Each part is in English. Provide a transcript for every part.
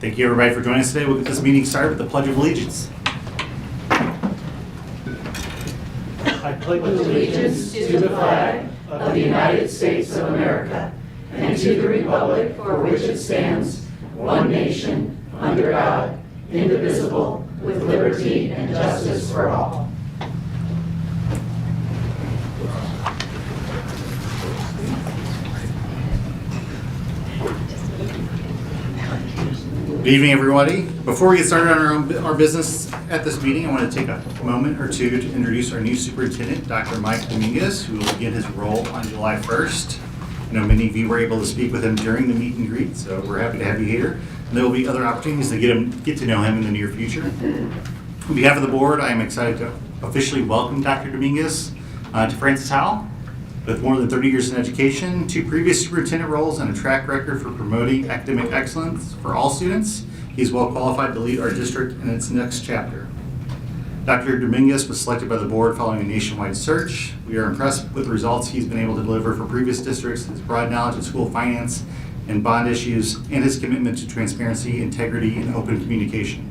Thank you, everybody, for joining us today. We'll get this meeting started with the Pledge of Allegiance. I pledge allegiance to the flag of the United States of America and to the republic for which it stands, one nation, under God, indivisible, with liberty and justice for all. Good evening, everybody. Before we get started on our business at this meeting, I want to take a moment or two to introduce our new superintendent, Dr. Mike Dominguez, who will begin his role on July 1st. I know many of you were able to speak with him during the meet and greet, so we're happy to have you here. And there will be other opportunities to get to know him in the near future. On behalf of the board, I am excited to officially welcome Dr. Dominguez to Francis Howell. With more than 30 years in education, 2 previous superintendent roles, and a track record for promoting academic excellence for all students, he's well qualified to lead our district in its next chapter. Dr. Dominguez was selected by the board following a nationwide search. We are impressed with the results he's been able to deliver for previous districts, his broad knowledge of school finance and bond issues, and his commitment to transparency, integrity, and open communication.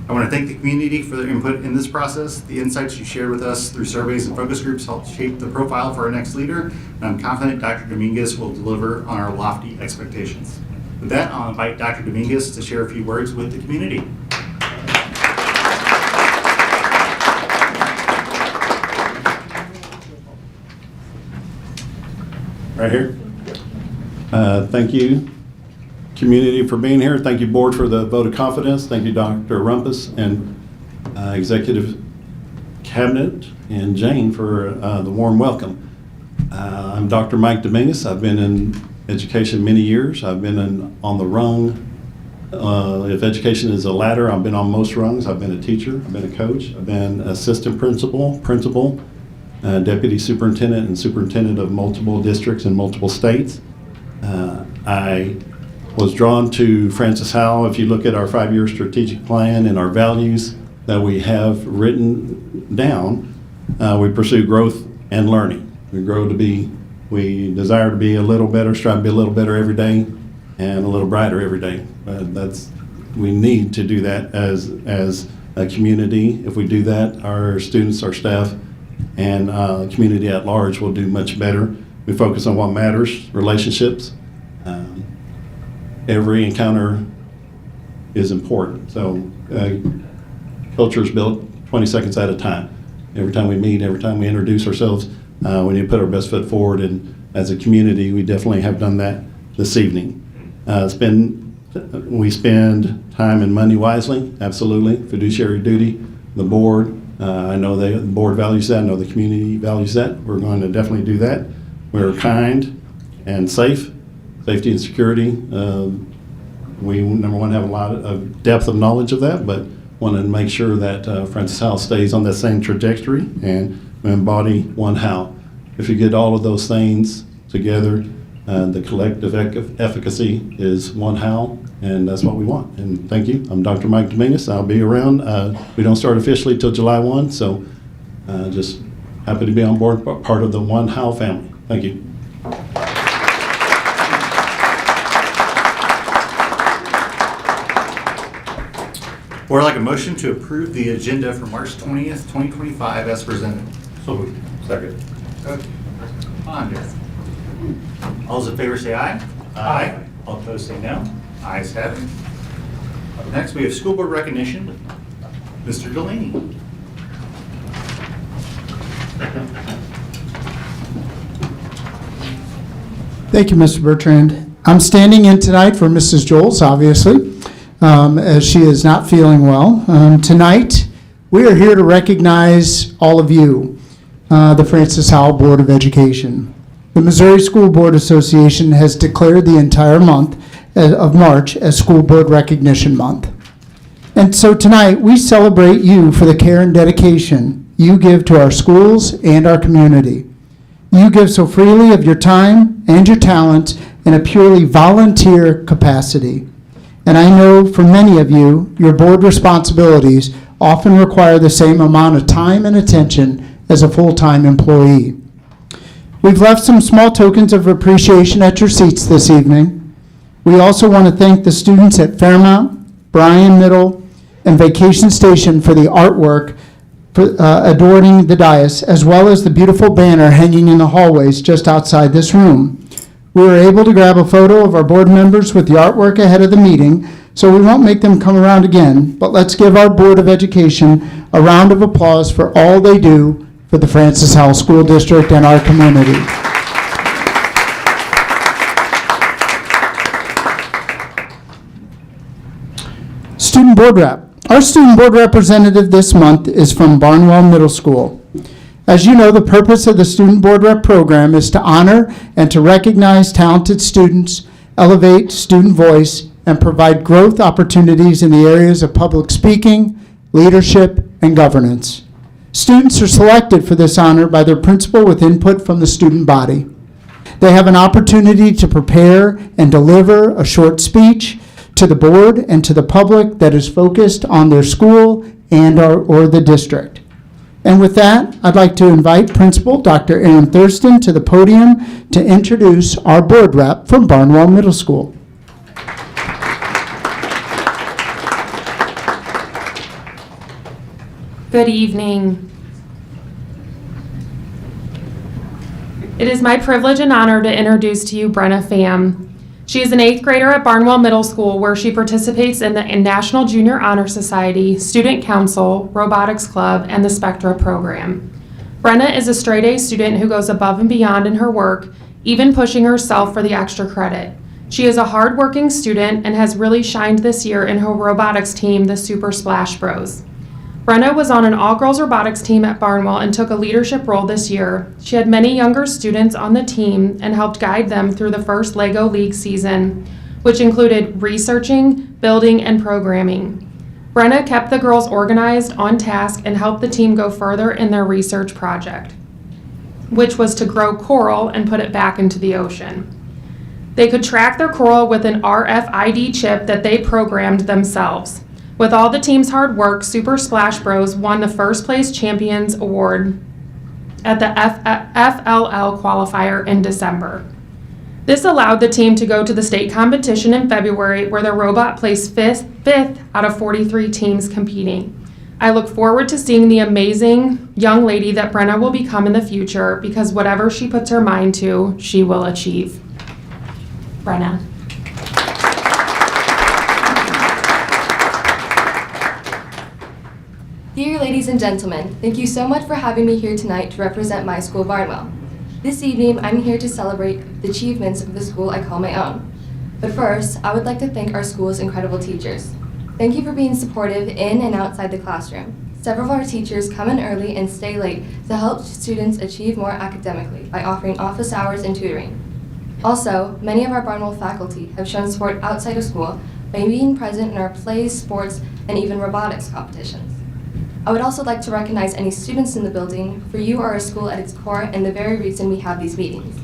I want to thank the community for their input in this process. The insights you shared with us through surveys and focus groups helped shape the profile for our next leader, and I'm confident Dr. Dominguez will deliver on our lofty expectations. With that, I'll invite Dr. Dominguez to share a few words with the community. Right here. Thank you, community, for being here. Thank you, board, for the vote of confidence. Thank you, Dr. Rumpus and executive cabinet and Jane for the warm welcome. I'm Dr. Mike Dominguez. I've been in education many years. I've been on the rung. If education is a ladder, I've been on most rungs. I've been a teacher, I've been a coach, I've been assistant principal, deputy superintendent, and superintendent of multiple districts in multiple states. I was drawn to Francis Howell. If you look at our 5-year strategic plan and our values that we have written down, we pursue growth and learning. We desire to be a little better, strive to be a little better every day, and a little brighter every day. We need to do that as a community. If we do that, our students, our staff, and community at large will do much better. We focus on what matters, relationships. Every encounter is important. So culture is built 20 seconds at a time. Every time we meet, every time we introduce ourselves, we need to put our best foot forward. And as a community, we definitely have done that this evening. We spend time and money wisely, absolutely. Fiduciary duty, the board. I know the board values that. I know the community values that. We're going to definitely do that. We're kind and safe. Safety and security. We, number one, have a lot of depth of knowledge of that, but want to make sure that Francis Howell stays on that same trajectory and embody one Howell. If you get all of those things together, the collective efficacy is one Howell, and that's what we want. And thank you. I'm Dr. Mike Dominguez. I'll be around. We don't start officially till July 1, so just happy to be on board, part of the one Howell family. Thank you. Or like a motion to approve the agenda for March 20th, 2025 as presented. So moved. Second. Andre. All those in favor say aye. Aye. All opposed say no. Ayes have it. Up next, we have school board recognition with Mr. Delaney. Thank you, Mr. Bertrand. I'm standing in tonight for Mrs. Joles, obviously, as she is not feeling well. Tonight, we are here to recognize all of you, the Francis Howell Board of Education. The Missouri School Board Association has declared the entire month of March as School Board Recognition Month. And so tonight, we celebrate you for the care and dedication you give to our schools and our community. You give so freely of your time and your talents in a purely volunteer capacity. And I know for many of you, your board responsibilities often require the same amount of time and attention as a full-time employee. We've left some small tokens of appreciation at your seats this evening. We also want to thank the students at Fairmount, Bryan Middle, and Vacation Station for the artwork for, adorning the dais, as well as the beautiful banner hanging in the hallways just outside this room. We were able to grab a photo of our board members with the artwork ahead of the meeting, so we won't make them come around again, but let's give our Board of Education a round of applause for all they do for the Francis Howell School District and our community. Student Board Rep. Our student board representative this month is from Barnwell Middle School. As you know, the purpose of the Student Board Rep program is to honor and to recognize talented students, elevate student voice, and provide growth opportunities in the areas of public speaking, leadership, and governance. Students are selected for this honor by their principal with input from the student body. They have an opportunity to prepare and deliver a short speech to the board and to the public that is focused on their school and or the district. And with that, I'd like to invite Principal Dr. Aaron Thurston to the podium to introduce our board rep from Barnwell Middle School. Good evening. It is my privilege and honor to introduce to you Brenna Pham. She is an 8th grader at Barnwell Middle School, where she participates in the National Junior Honor Society, Student Council, Robotics Club, and the Spectra program. Brenna is a straight-A student who goes above and beyond in her work, even pushing herself for the extra credit. She is a hard-working student and has really shined this year in her robotics team, the Super Splash Bros. Brenna was on an all-girls robotics team at Barnwell and took a leadership role this year. She had many younger students on the team and helped guide them through the first LEGO League season, which included researching, building, and programming. Brenna kept the girls organized, on task, and helped the team go further in their research project, which was to grow coral and put it back into the ocean. They could track their coral with an RFID chip that they programmed themselves. With all the team's hard work, Super Splash Bros won the First Place Champions Award at the FLL qualifier in December. This allowed the team to go to the state competition in February, where the robot placed fifth out of 43 teams competing. I look forward to seeing the amazing young lady that Brenna will become in the future, because whatever she puts her mind to, she will achieve. Brenna. Dear ladies and gentlemen, thank you so much for having me here tonight to represent my school, Barnwell. This evening, I'm here to celebrate the achievements of the school I call my own. But first, I would like to thank our school's incredible teachers. Thank you for being supportive in and outside the classroom. Several of our teachers come in early and stay late to help students achieve more academically by offering office hours and tutoring. Also, many of our Barnwell faculty have shown support outside of school by being present in our plays, sports, and even robotics competitions. I would also like to recognize any students in the building, for you are a school at its core and the very reason we have these meetings.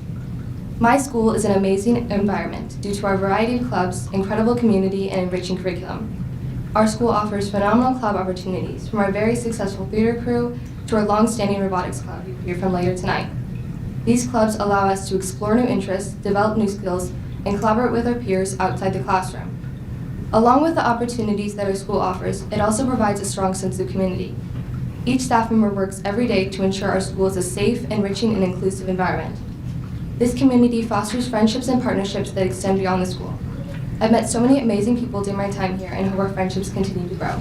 My school is an amazing environment due to our variety of clubs, incredible community, and enriching curriculum. Our school offers phenomenal club opportunities, from our very successful theater crew to our long-standing robotics club you will hear from later tonight. These clubs allow us to explore new interests, develop new skills, and collaborate with our peers outside the classroom. Along with the opportunities that our school offers, it also provides a strong sense of community. Each staff member works every day to ensure our school is a safe, enriching, and inclusive environment. This community fosters friendships and partnerships that extend beyond the school. I've met so many amazing people during my time here and hope our friendships continue to grow.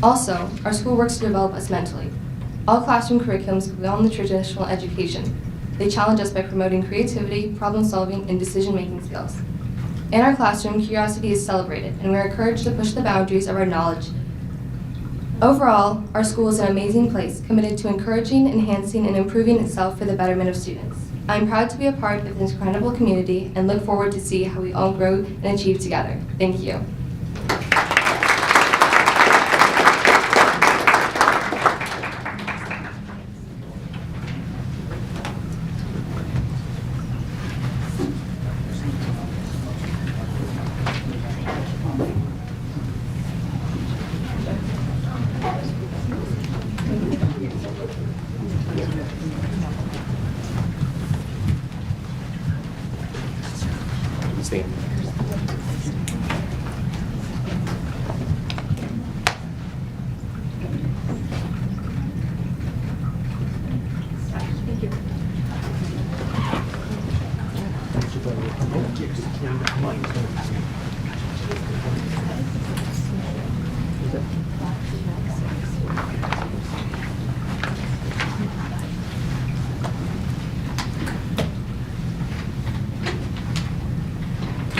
Also, our school works to develop us mentally. All classroom curriculums go beyond the traditional education. They challenge us by promoting creativity, problem solving, and decision-making skills. In our classroom, curiosity is celebrated, and we are encouraged to push the boundaries of our knowledge. Overall, our school is an amazing place, committed to encouraging, enhancing, and improving itself for the betterment of students. I am proud to be a part of this incredible community and look forward to see how we all grow and achieve together. Thank you.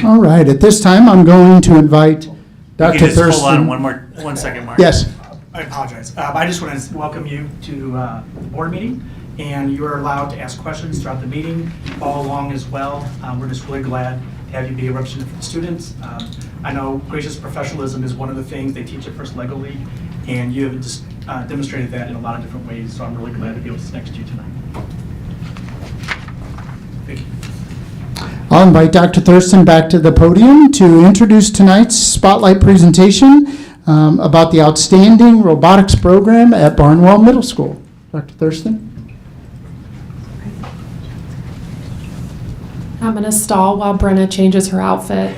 All right, at this time, I'm going to invite You Dr. can just Thurston. hold on 1 second, Mark. Yes. I apologize. I just want to welcome you to the board meeting, and you are allowed to ask questions throughout the meeting, follow along as well. We're just really glad to have you be a representative for the students. I know gracious professionalism is one of the things they teach at First Lego League, and you have just demonstrated that in a lot of different ways, so I'm really glad to be able to sit next to you tonight. Thank you. I'll invite Dr. Thurston back to the podium to introduce tonight's spotlight presentation about the outstanding robotics program at Barnwell Middle School. Dr. Thurston? I'm going to stall while Brenna changes her outfit.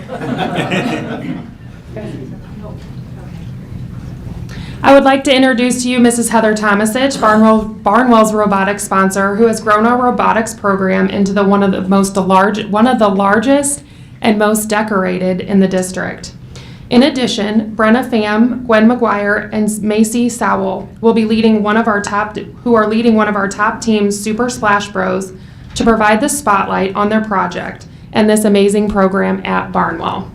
I would like to introduce to you Mrs. Heather Tomasich, Barnwell's robotics sponsor, who has grown our robotics program into one of the largest and most decorated in the district. In addition, Brenna Pham, Gwen McGuire, and Macy Sowell will be leading one of our top teams, Super Splash Bros, to provide the spotlight on their project and this amazing program at Barnwell.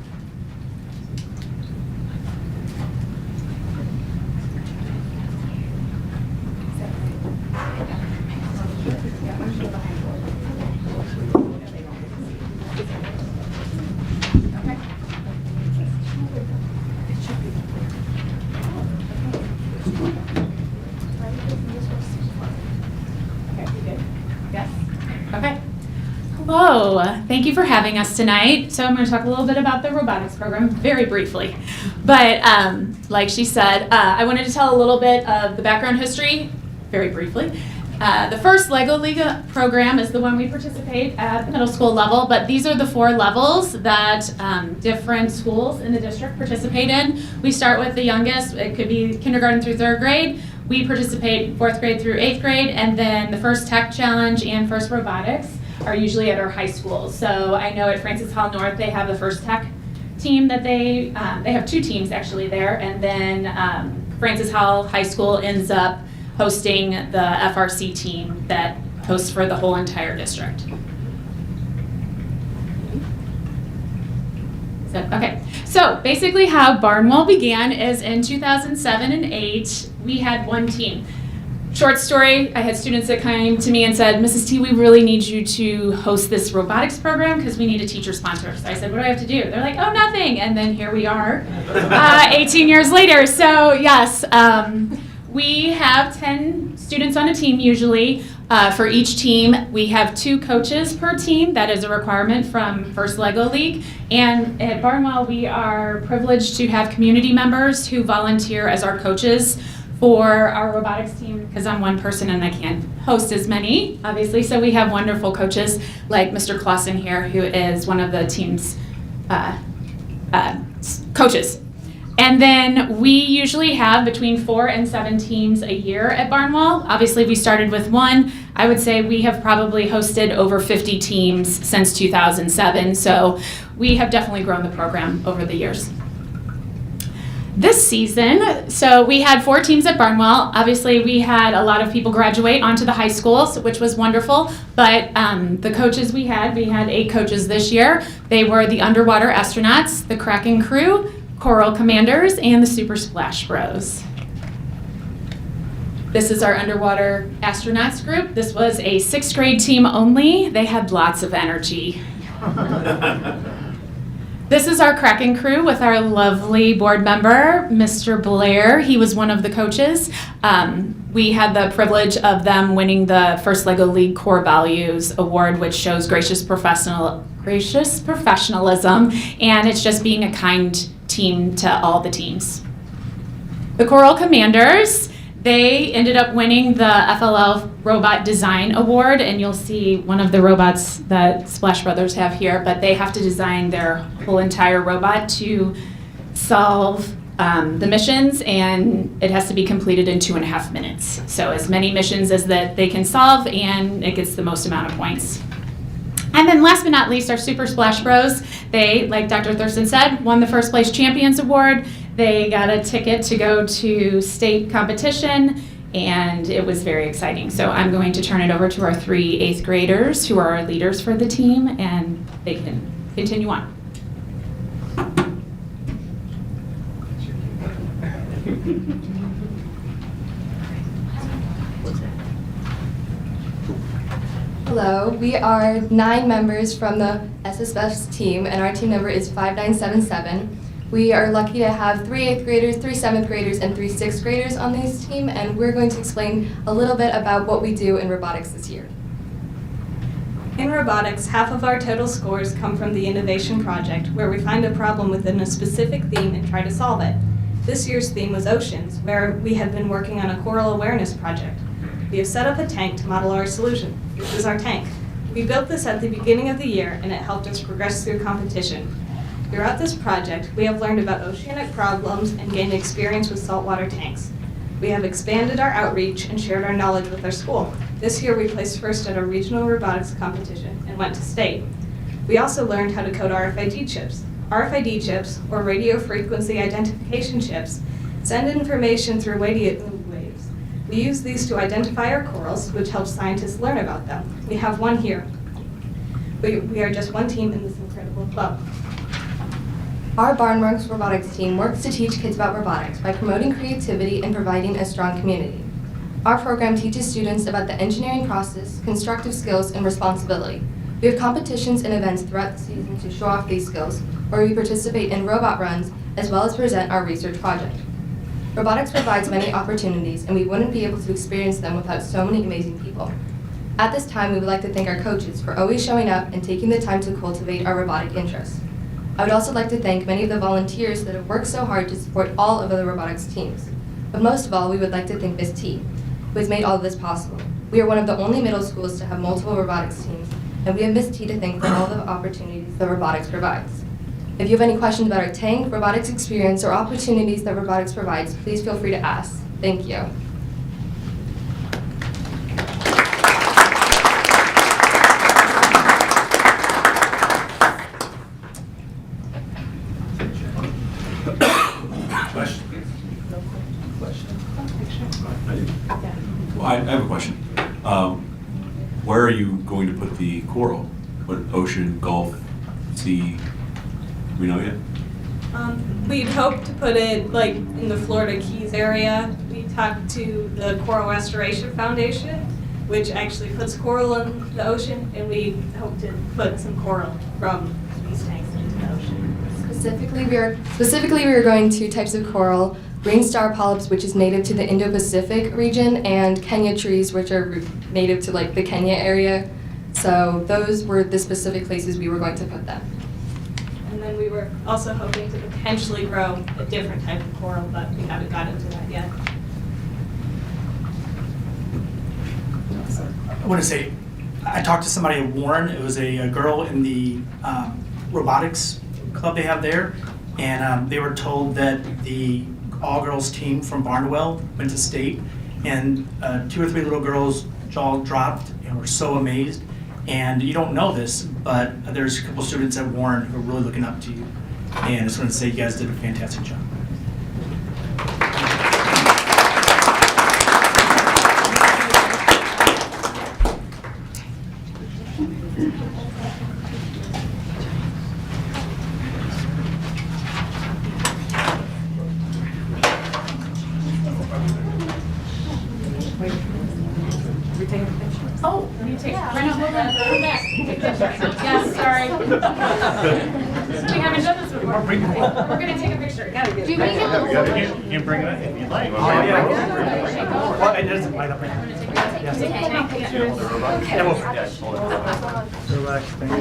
Hello, thank you for having us tonight. So I'm going to talk a little bit about the robotics program very briefly. But like she said, I wanted to tell a little bit of the background history very briefly. The first LEGO League program is the one we participate at the middle school level, but these are the 4 levels that different schools in the district participate in. We start with the youngest, it could be kindergarten through 3rd grade. We participate 4th grade through 8th grade, and then the first tech challenge and first robotics are usually at our high schools. So I know at Francis Hall North they have the first tech team that they have 2 teams actually there, and then Francis Hall High School ends up hosting the FRC team that hosts for the whole entire district. So basically how Barnwell began is in 2007 and 8, we had 1 team. Short story, I had students that came to me and said, Mrs. T, we really need you to host this robotics program because we need a teacher sponsor. So I said, what do I have to do? They're like, oh, nothing. And then here we are 18 years later. So yes, we have 10 students on a team usually. For each team, we have 2 coaches per team. That is a requirement from First LEGO League. And at Barnwell, we are privileged to have community members who volunteer as our coaches for our robotics team, because I'm one person and I can't host as many, obviously. So we have wonderful coaches like Mr. Clausen here, who is one of the team's coaches. And then we usually have between 4 and 7 teams a year at Barnwell. Obviously, we started with 1. I would say we have probably hosted over 50 teams since 2007. So we have definitely grown the program over the years. This season, so we had 4 teams at Barnwell. Obviously, we had a lot of people graduate onto the high schools, which was wonderful. But the coaches we had 8 coaches this year. They were the Underwater Astronauts, the Kraken Crew, Coral Commanders, and the Super Splash Bros. This is our Underwater Astronauts group. This was a 6th grade team only. They had lots of energy. This is our Kraken Crew with our lovely board member, Mr. Blair. He was one of the coaches. We had the privilege of them winning the first LEGO League Core Values Award, which shows gracious professionalism, and it's just being a kind team to all the teams. The Coral Commanders, they ended up winning the FLL Robot Design Award, and you'll see one of the robots that Splash Brothers have here, but they have to design their whole entire robot to solve the missions, and it has to be completed in 2.5 minutes. So as many missions as that they can solve, and it gets the most amount of points. And then last but not least, our Super Splash Bros. They, like Dr. Thurston said, won the First Place Champions Award. They got a ticket to go to state competition, and it was very exciting. So I'm going to turn it over to our 3 8th graders who are our leaders for the team, and they can continue on. Hello, we are 9 members from the SSF's team, and our team number is 5977. We are lucky to have 3 8th graders, 3 7th graders, and 3 6th graders on this team, and we're going to explain a little bit about what we do in robotics this year. In robotics, half of our total scores come from the Innovation Project, where we find a problem within a specific theme and try to solve it. This year's theme was oceans, where we have been working on a coral awareness project. We have set up a tank to model our solution. This is our tank. We built this at the beginning of the year, and it helped us progress through competition. Throughout this project, we have learned about oceanic problems and gained experience with saltwater tanks. We have expanded our outreach and shared our knowledge with our school. This year, we placed first at a regional robotics competition and went to state. We also learned how to code RFID chips. RFID chips, or radio frequency identification chips, send information through radio waves. We use these to identify our corals, which helps scientists learn about them. We have one here. We are just one team in this incredible club. Our Barnworks robotics team works to teach kids about robotics by promoting creativity and providing a strong community. Our program teaches students about the engineering process, constructive skills, and responsibility. We have competitions and events throughout the season to show off these skills, where we participate in robot runs as well as present our research project. Robotics provides many opportunities, and we wouldn't be able to experience them without so many amazing people. At this time, we would like to thank our coaches for always showing up and taking the time to cultivate our robotic interests. I would also like to thank many of the volunteers that have worked so hard to support all of the robotics teams. But most of all, we would like to thank this team, who has made all of this possible. We are one of the only middle schools to have multiple robotics teams, and we have Ms. T to thank for all the opportunities that robotics provides. If you have any questions about our tank, robotics experience, or opportunities that robotics provides, please feel free to ask. Thank you. Well, I have a question. Where are you going to put the coral? What, ocean, Gulf, sea? Do we know yet? We'd hope to put it like in the Florida Keys area. We talked to the Coral Restoration Foundation, which actually puts coral in the ocean, and we hope to put some coral from these tanks into the ocean. Specifically, we are going to types of coral: green star polyps, which is native to the Indo-Pacific region, and Kenya trees, which are native to like the Kenya area. So those were the specific places we were going to put them. And then we were also hoping to potentially grow a different type of coral, but we haven't got into that yet. I want to say, I talked to somebody at Warren. It was a girl in the robotics club they have there, and they were told that the all-girls team from Barnwell went to state, and 2 or 3 little girls' jaw dropped and were so amazed. And you don't know this, but there's a couple students at Warren who are really looking up to you. And I just want to say you guys did a fantastic job. Oh, you take, Brenna, hold on, come back. Yes, sorry. We haven't done this before. We're gonna take a picture. Gotta get it. You can bring it if you'd like. Well, it doesn't light up right now. Yes. Yeah, well, relax, thank you.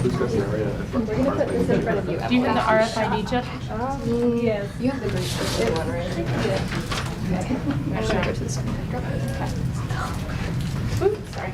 We're gonna put this in front of you. Do you have the RFID chip? Yes. You have the green one, right? Yeah. Okay. I'm gonna go to this one. Drop it. Oops, sorry.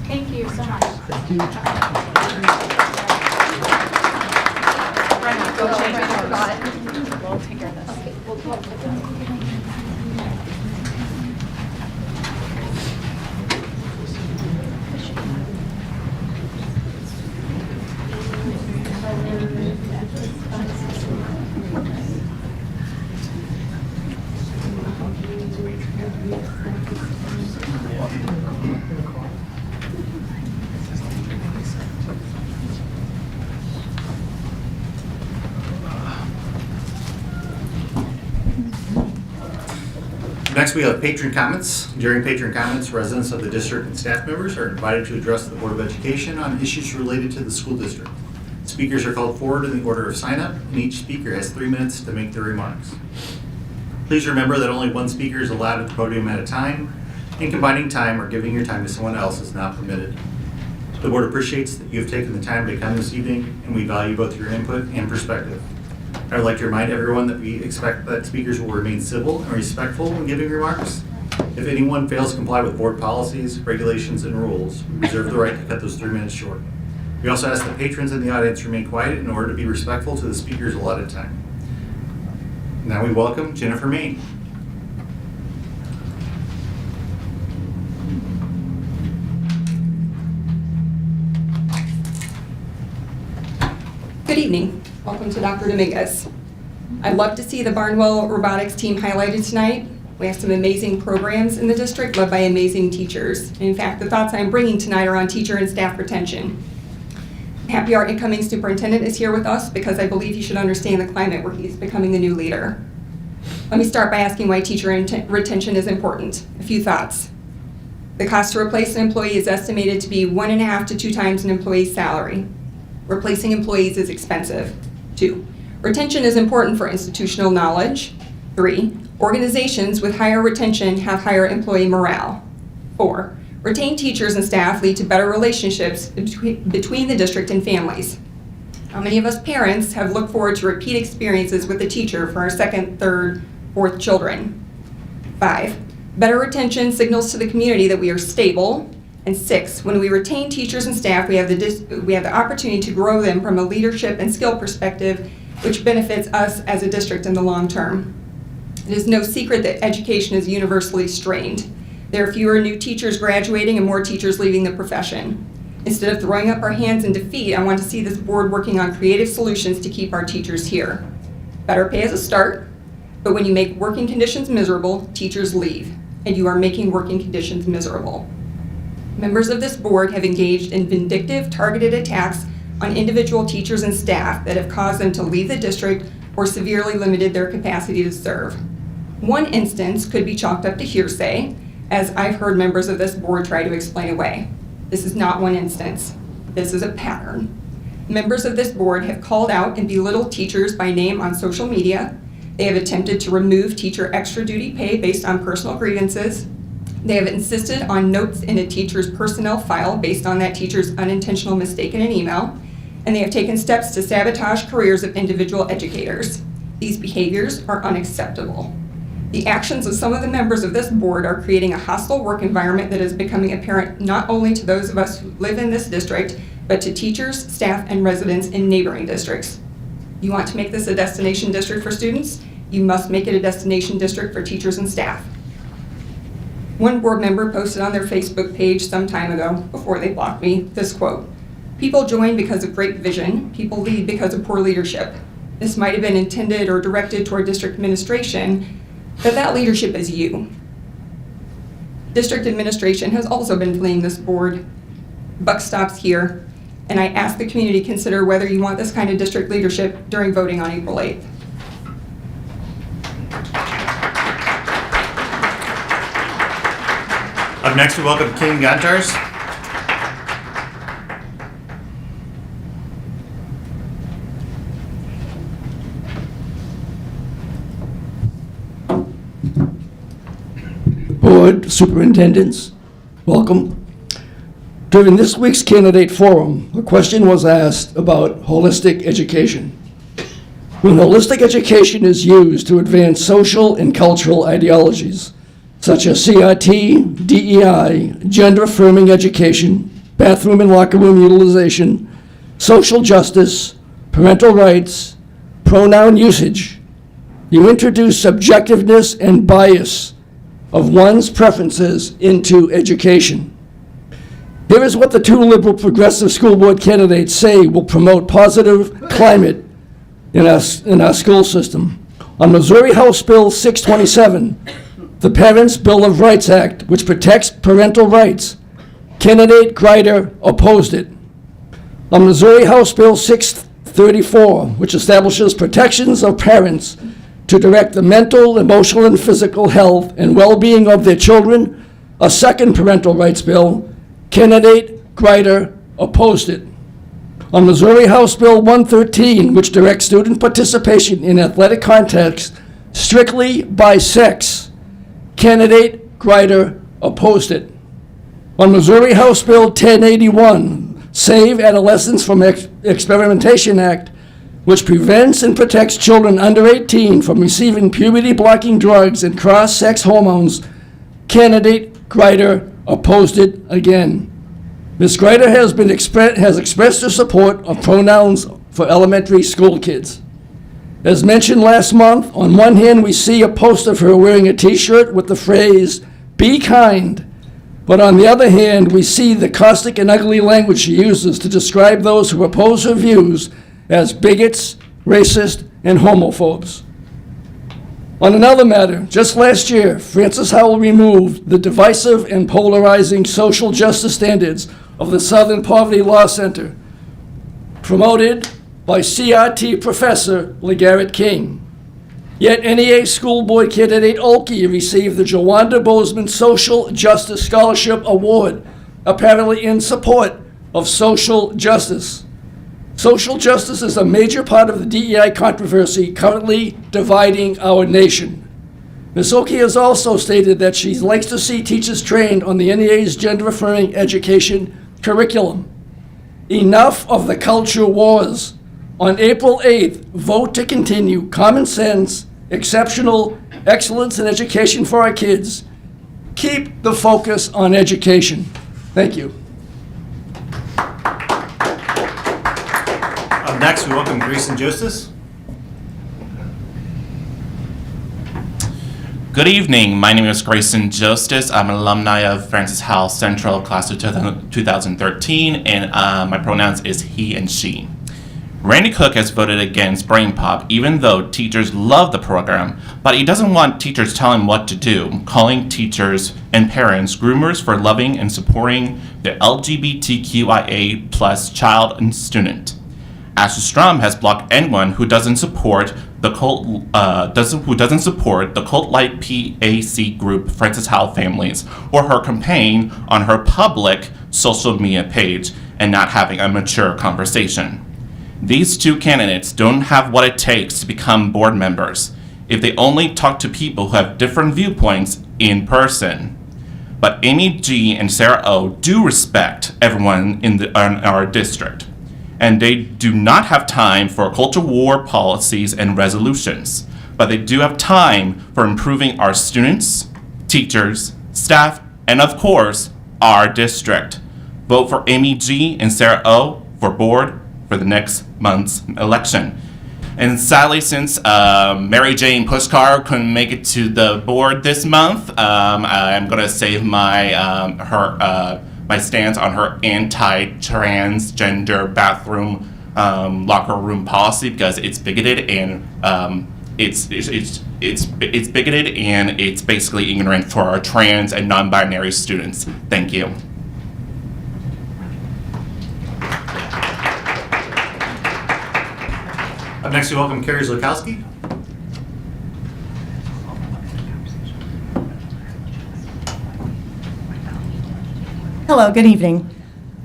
Thank you so much. Thank you. Brenna, go change it. We'll take care of this. Next, we have patron comments. During patron comments, residents of the district and staff members are invited to address the Board of Education on issues related to the school district. Speakers are called forward in the order of sign-up, and each speaker has 3 minutes to make their remarks. Please remember that only one speaker is allowed at the podium at a time, and combining time or giving your time to someone else is not permitted. The board appreciates that you have taken the time to come this evening, and we value both your input and perspective. I would like to remind everyone that we expect that speakers will remain civil and respectful when giving remarks. If anyone fails to comply with board policies, regulations, and rules, we reserve the right to cut those 3 minutes short. We also ask that patrons in the audience remain quiet in order to be respectful to the speaker's allotted time. Now we welcome Jennifer Main. Good evening. Welcome to Dr. Dominguez. I'd love to see the Barnwell Robotics team highlighted tonight. We have some amazing programs in the district led by amazing teachers. In fact, the thoughts I'm bringing tonight are on teacher and staff retention. Happy our incoming superintendent is here with us because I believe he should understand the climate where he's becoming the new leader. Let me start by asking why teacher retention is important. A few thoughts. The cost to replace an employee is estimated to be 1.5 to 2 times an employee's salary. Replacing employees is expensive. 2, retention is important for institutional knowledge. 3, organizations with higher retention have higher employee morale. 4, retained teachers and staff lead to better relationships between the district and families. How many of us parents have looked forward to repeat experiences with a teacher for our 2nd, 3rd, 4th children? 5, better retention signals to the community that we are stable. And 6, when we retain teachers and staff, we have the opportunity to grow them from a leadership and skill perspective, which benefits us as a district in the long term. It is no secret that education is universally strained. There are fewer new teachers graduating and more teachers leaving the profession. Instead of throwing up our hands in defeat, I want to see this board working on creative solutions to keep our teachers here. Better pay is a start, but when you make working conditions miserable, teachers leave, and you are making working conditions miserable. Members of this board have engaged in vindictive, targeted attacks on individual teachers and staff that have caused them to leave the district or severely limited their capacity to serve. One instance could be chalked up to hearsay, as I've heard members of this board try to explain away. This is not one instance. This is a pattern. Members of this board have called out and belittled teachers by name on social media, They have attempted to remove teacher extra duty pay based on personal grievances. They have insisted on notes in a teacher's personnel file based on that teacher's unintentional mistake in an email. And they have taken steps to sabotage careers of individual educators. These behaviors are unacceptable. The actions of some of the members of this board are creating a hostile work environment that is becoming apparent not only to those of us who live in this district, but to teachers, staff, and residents in neighboring districts. You want to make this a destination district for students? You must make it a destination district for teachers and staff. One board member posted on their Facebook page some time ago, before they blocked me, this quote: "People join because of great vision. People lead because of poor leadership." This might have been intended or directed toward district administration, but that leadership is you. District administration has also been fleeing this board. Buck stops here, and I ask the community to consider whether you want this kind of district leadership during voting on April 8th. Up next, we welcome King Gontars. Board, superintendents, welcome. During this week's candidate forum, a question was asked about holistic education. When holistic education is used to advance social and cultural ideologies, such as CRT, DEI, gender-affirming education, bathroom and locker room utilization, social justice, parental rights, pronoun usage, you introduce subjectiveness and bias of one's preferences into education. Here is what the two liberal progressive school board candidates say will promote positive climate in our school system. On Missouri House Bill 627, the Parents' Bill of Rights Act, which protects parental rights, candidate Greider opposed it. On Missouri House Bill 634, which establishes protections of parents to direct the mental, emotional, and physical health and well-being of their children, a second parental rights bill, candidate Greider opposed it. On Missouri House Bill 113, which directs student participation in athletic contests strictly by sex, candidate Greider opposed it. On Missouri House Bill 1081, Save Adolescents from Experimentation Act, which prevents and protects children under 18 from receiving puberty-blocking drugs and cross-sex hormones, candidate Greider opposed it again. Ms. Greider has expressed her support of pronouns for elementary school kids. As mentioned last month, on one hand we see a poster of her wearing a t-shirt with the phrase, "Be kind," but on the other hand we see the caustic and ugly language she uses to describe those who oppose her views as bigots, racist, and homophobes. On another matter, just last year, Francis Howell removed the divisive and polarizing social justice standards of the Southern Poverty Law Center, promoted by CRT professor LeGarrette King. Yet NEA school board candidate Olkey received the Jawanda Bozeman Social Justice Scholarship Award, apparently in support of social justice. Social justice is a major part of the DEI controversy currently dividing our nation. Ms. Oki has also stated that she likes to see teachers trained on the NEA's gender-affirming education curriculum. Enough of the culture wars. On April 8th, vote to continue common sense, exceptional excellence in education for our kids. Keep the focus on education. Thank you. Next, we welcome Grayson Justice. Good evening. My name is Grayson Justice. I'm an alumni of Francis Howell Central, class of 2013, and my pronouns is he and she. Randy Cook has voted against Brain Pop, even though teachers love the program, but he doesn't want teachers telling what to do, calling teachers and parents groomers for loving and supporting the LGBTQIA+ child and student. Ashley Strom has blocked anyone who doesn't support the cult-like PAC group Francis Howell Families or her campaign on her public social media page and not having a mature conversation. These two candidates don't have what it takes to become board members. if they only talk to people who have different viewpoints in person. But Amy G. and Sarah O. do respect everyone in our district, and they do not have time for culture war policies and resolutions, but they do have time for improving our students, teachers, staff, and of course, our district. Vote for Amy G. and Sarah O. for board for the next month's election. And sadly, since Mary Jane Pushkar couldn't make it to the board this month, I'm gonna save my my stance on her anti-transgender bathroom locker room policy because it's bigoted and it's bigoted and it's basically ignorant for our trans and non-binary students. Thank you. Up next, we welcome Carrie Zlukowski. Hello, good evening.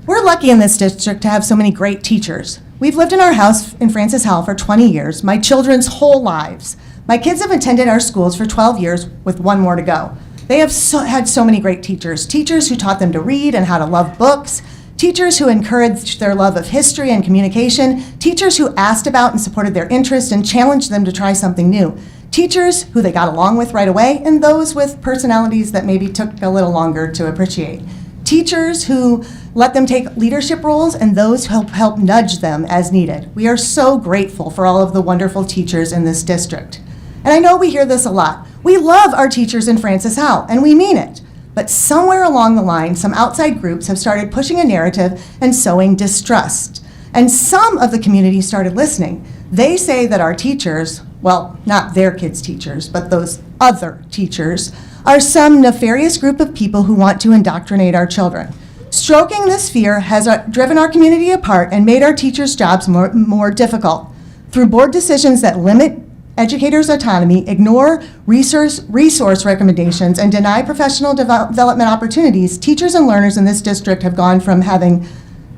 We're lucky in this district to have so many great teachers. We've lived in our house in Francis Howell for 20 years, my children's whole lives. My kids have attended our schools for 12 years with one more to go. They have had so many great teachers, teachers who taught them to read and how to love books, teachers who encouraged their love of history and communication, teachers who asked about and supported their interest and challenged them to try something new, teachers who they got along with right away, and those with personalities that maybe took a little longer to appreciate. Teachers who let them take leadership roles and those who help nudge them as needed. We are so grateful for all of the wonderful teachers in this district. And I know we hear this a lot. We love our teachers in Francis Howell, and we mean it. But somewhere along the line, some outside groups have started pushing a narrative and sowing distrust. And some of the community started listening. They say that our teachers, well, not their kids' teachers, but those other teachers, are some nefarious group of people who want to indoctrinate our children. Stroking this fear has driven our community apart and made our teachers' jobs more difficult. Through board decisions that limit educators' autonomy, ignore resource recommendations, and deny professional development opportunities, teachers and learners in this district have gone from having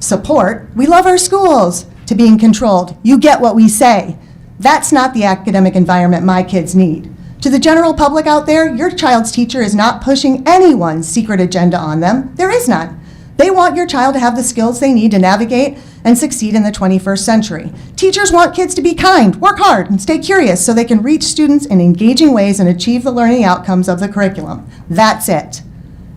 support, we love our schools, to being controlled. You get what we say. That's not the academic environment my kids need. To the general public out there, your child's teacher is not pushing anyone's secret agenda on them. There is none. They want your child to have the skills they need to navigate and succeed in the 21st century. Teachers want kids to be kind, work hard, and stay curious so they can reach students in engaging ways and achieve the learning outcomes of the curriculum. That's it.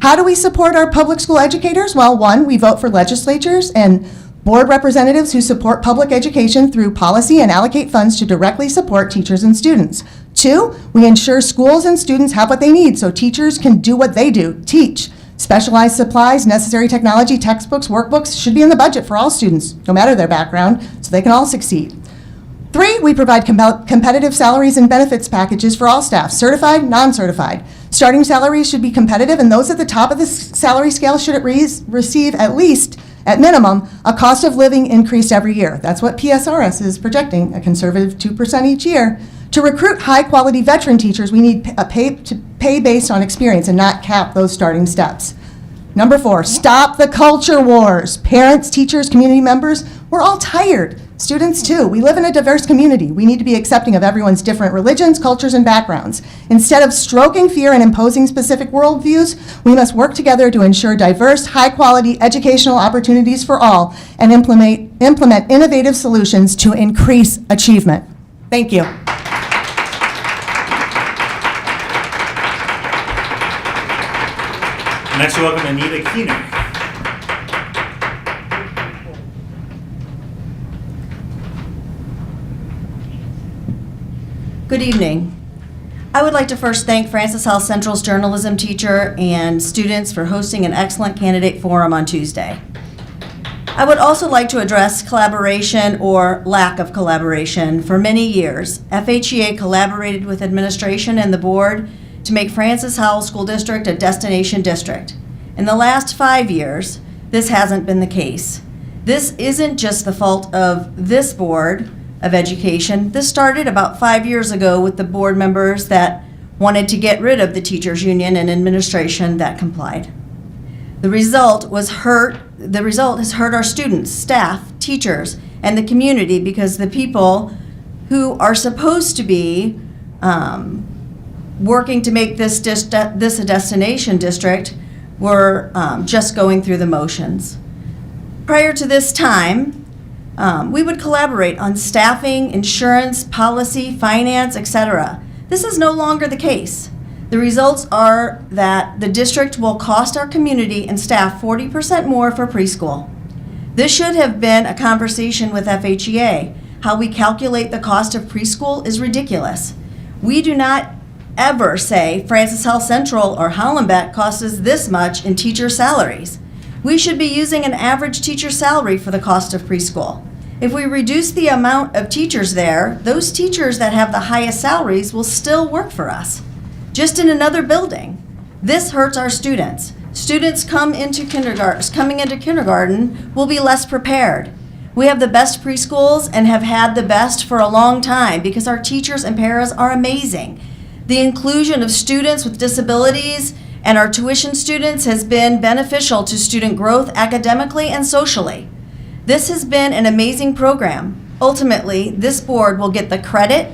How do we support our public school educators? Well, one, we vote for legislatures and board representatives who support public education through policy and allocate funds to directly support teachers and students. Two, we ensure schools and students have what they need so teachers can do what they do, teach. Specialized supplies, necessary technology, textbooks, workbooks should be in the budget for all students, no matter their background, so they can all succeed. Three, we provide competitive salaries and benefits packages for all staff, certified, non-certified. Starting salaries should be competitive, and those at the top of the salary scale should receive at least, at minimum, a cost of living increase every year. That's what PSRS is projecting, a conservative 2% each year. To recruit high-quality veteran teachers, we need to pay based on experience and not cap those starting steps. Number four, stop the culture wars. Parents, teachers, community members, we're all tired. Students too. We live in a diverse community. We need to be accepting of everyone's different religions, cultures, and backgrounds. Instead of stroking fear and imposing specific worldviews, we must work together to ensure diverse, high-quality educational opportunities for all and implement innovative solutions to increase achievement. Thank you. Next, we welcome Anita Keener. Good evening. I would like to first thank Francis Howell Central's journalism teacher and students for hosting an excellent candidate forum on Tuesday. I would also like to address collaboration or lack of collaboration. For many years, FHEA collaborated with administration and the board to make Francis Howell School District a destination district. In the last 5 years, this hasn't been the case. This isn't just the fault of this board of education. This started about 5 years ago with the board members that wanted to get rid of the teachers union and administration that complied. The result has hurt our students, staff, teachers, and the community because the people who are supposed to be working to make this a destination district, we're just going through the motions. Prior to this time, we would collaborate on staffing, insurance, policy, finance, etc. This is no longer the case. The results are that the district will cost our community and staff 40% more for preschool. This should have been a conversation with FHEA. How we calculate the cost of preschool is ridiculous. We do not ever say Francis Howell Central or Hollenbeck costs us this much in teacher salaries. We should be using an average teacher salary for the cost of preschool. If we reduce the amount of teachers there, those teachers that have the highest salaries will still work for us, just in another building. This hurts our students. Students coming into kindergarten will be less prepared. We have the best preschools and have had the best for a long time because our teachers and paras are amazing. The inclusion of students with disabilities and our tuition students has been beneficial to student growth academically and socially. This has been an amazing program. Ultimately, this board will get the credit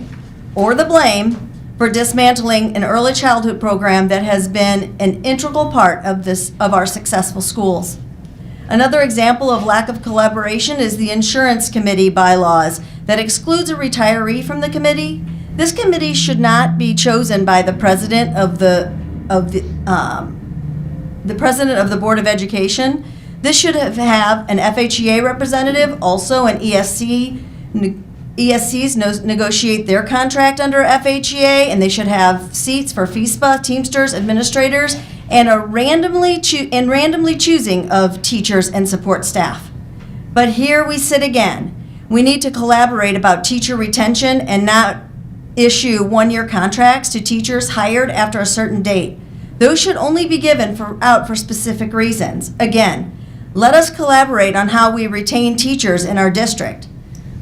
or the blame for dismantling an early childhood program that has been an integral part of our successful schools. Another example of lack of collaboration is the insurance committee bylaws that excludes a retiree from the committee. This committee should not be chosen by the president of the president of the Board of Education. This should have an FHEA representative, also an ESC. ESCs negotiate their contract under FHEA, and they should have seats for FISPA, Teamsters, administrators, and a randomly choosing of teachers and support staff. But here we sit again. We need to collaborate about teacher retention and not issue one-year contracts to teachers hired after a certain date. Those should only be given out for specific reasons. Again, let us collaborate on how we retain teachers in our district.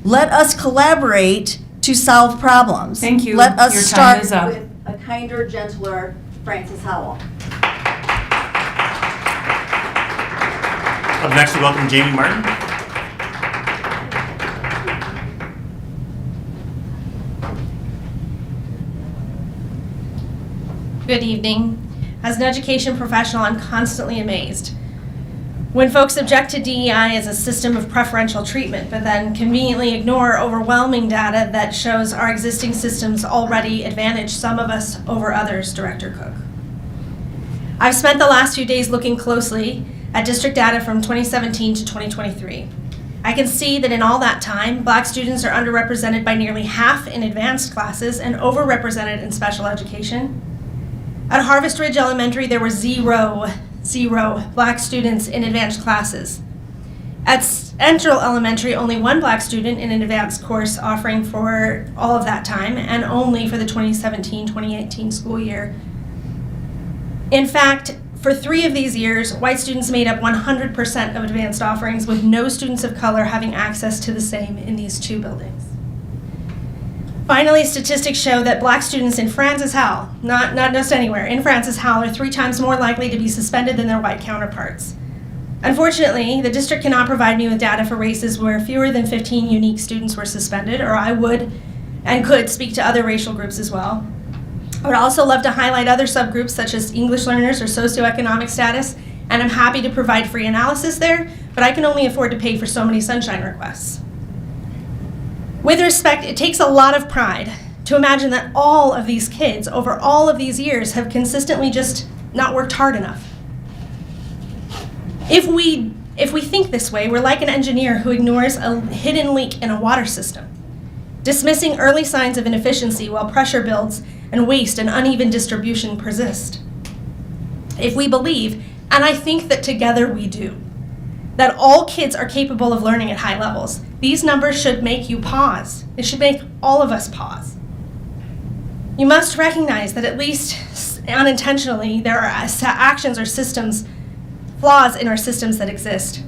Let us collaborate to solve problems. Thank you. Let us Your start time is up. with a kinder, gentler Francis Howell. Up next, we welcome Jamie Martin. Good evening. As an education professional, I'm constantly amazed when folks object to DEI as a system of preferential treatment, but then conveniently ignore overwhelming data that shows our existing systems already advantage some of us over others, Director Cook. I've spent the last few days looking closely at district data from 2017 to 2023. I can see that in all that time, Black students are underrepresented by nearly half in advanced classes and overrepresented in special education. At Harvest Ridge Elementary, there were zero Black students in advanced classes. At Central Elementary, only one Black student in an advanced course offering for all of that time, and only for the 2017-2018 school year. In fact, for 3 of these years, white students made up 100% of advanced offerings, with no students of color having access to the same in these 2 buildings. Finally, statistics show that Black students in Francis Howell, not just anywhere, in Francis Howell are 3 times more likely to be suspended than their white counterparts. Unfortunately, the district cannot provide me with data for races where fewer than 15 unique students were suspended, or I would and could speak to other racial groups as well. I would also love to highlight other subgroups such as English learners or socioeconomic status, and I'm happy to provide free analysis there, but I can only afford to pay for so many sunshine requests. With respect, it takes a lot of pride to imagine that all of these kids over all of these years have consistently just not worked hard enough. If we think this way, we're like an engineer who ignores a hidden leak in a water system, dismissing early signs of inefficiency while pressure builds and waste and uneven distribution persist. If we believe, and I think that together we do, that all kids are capable of learning at high levels, these numbers should make you pause. It should make all of us pause. You must recognize that at least unintentionally, there are actions or systems, flaws in our systems that exist.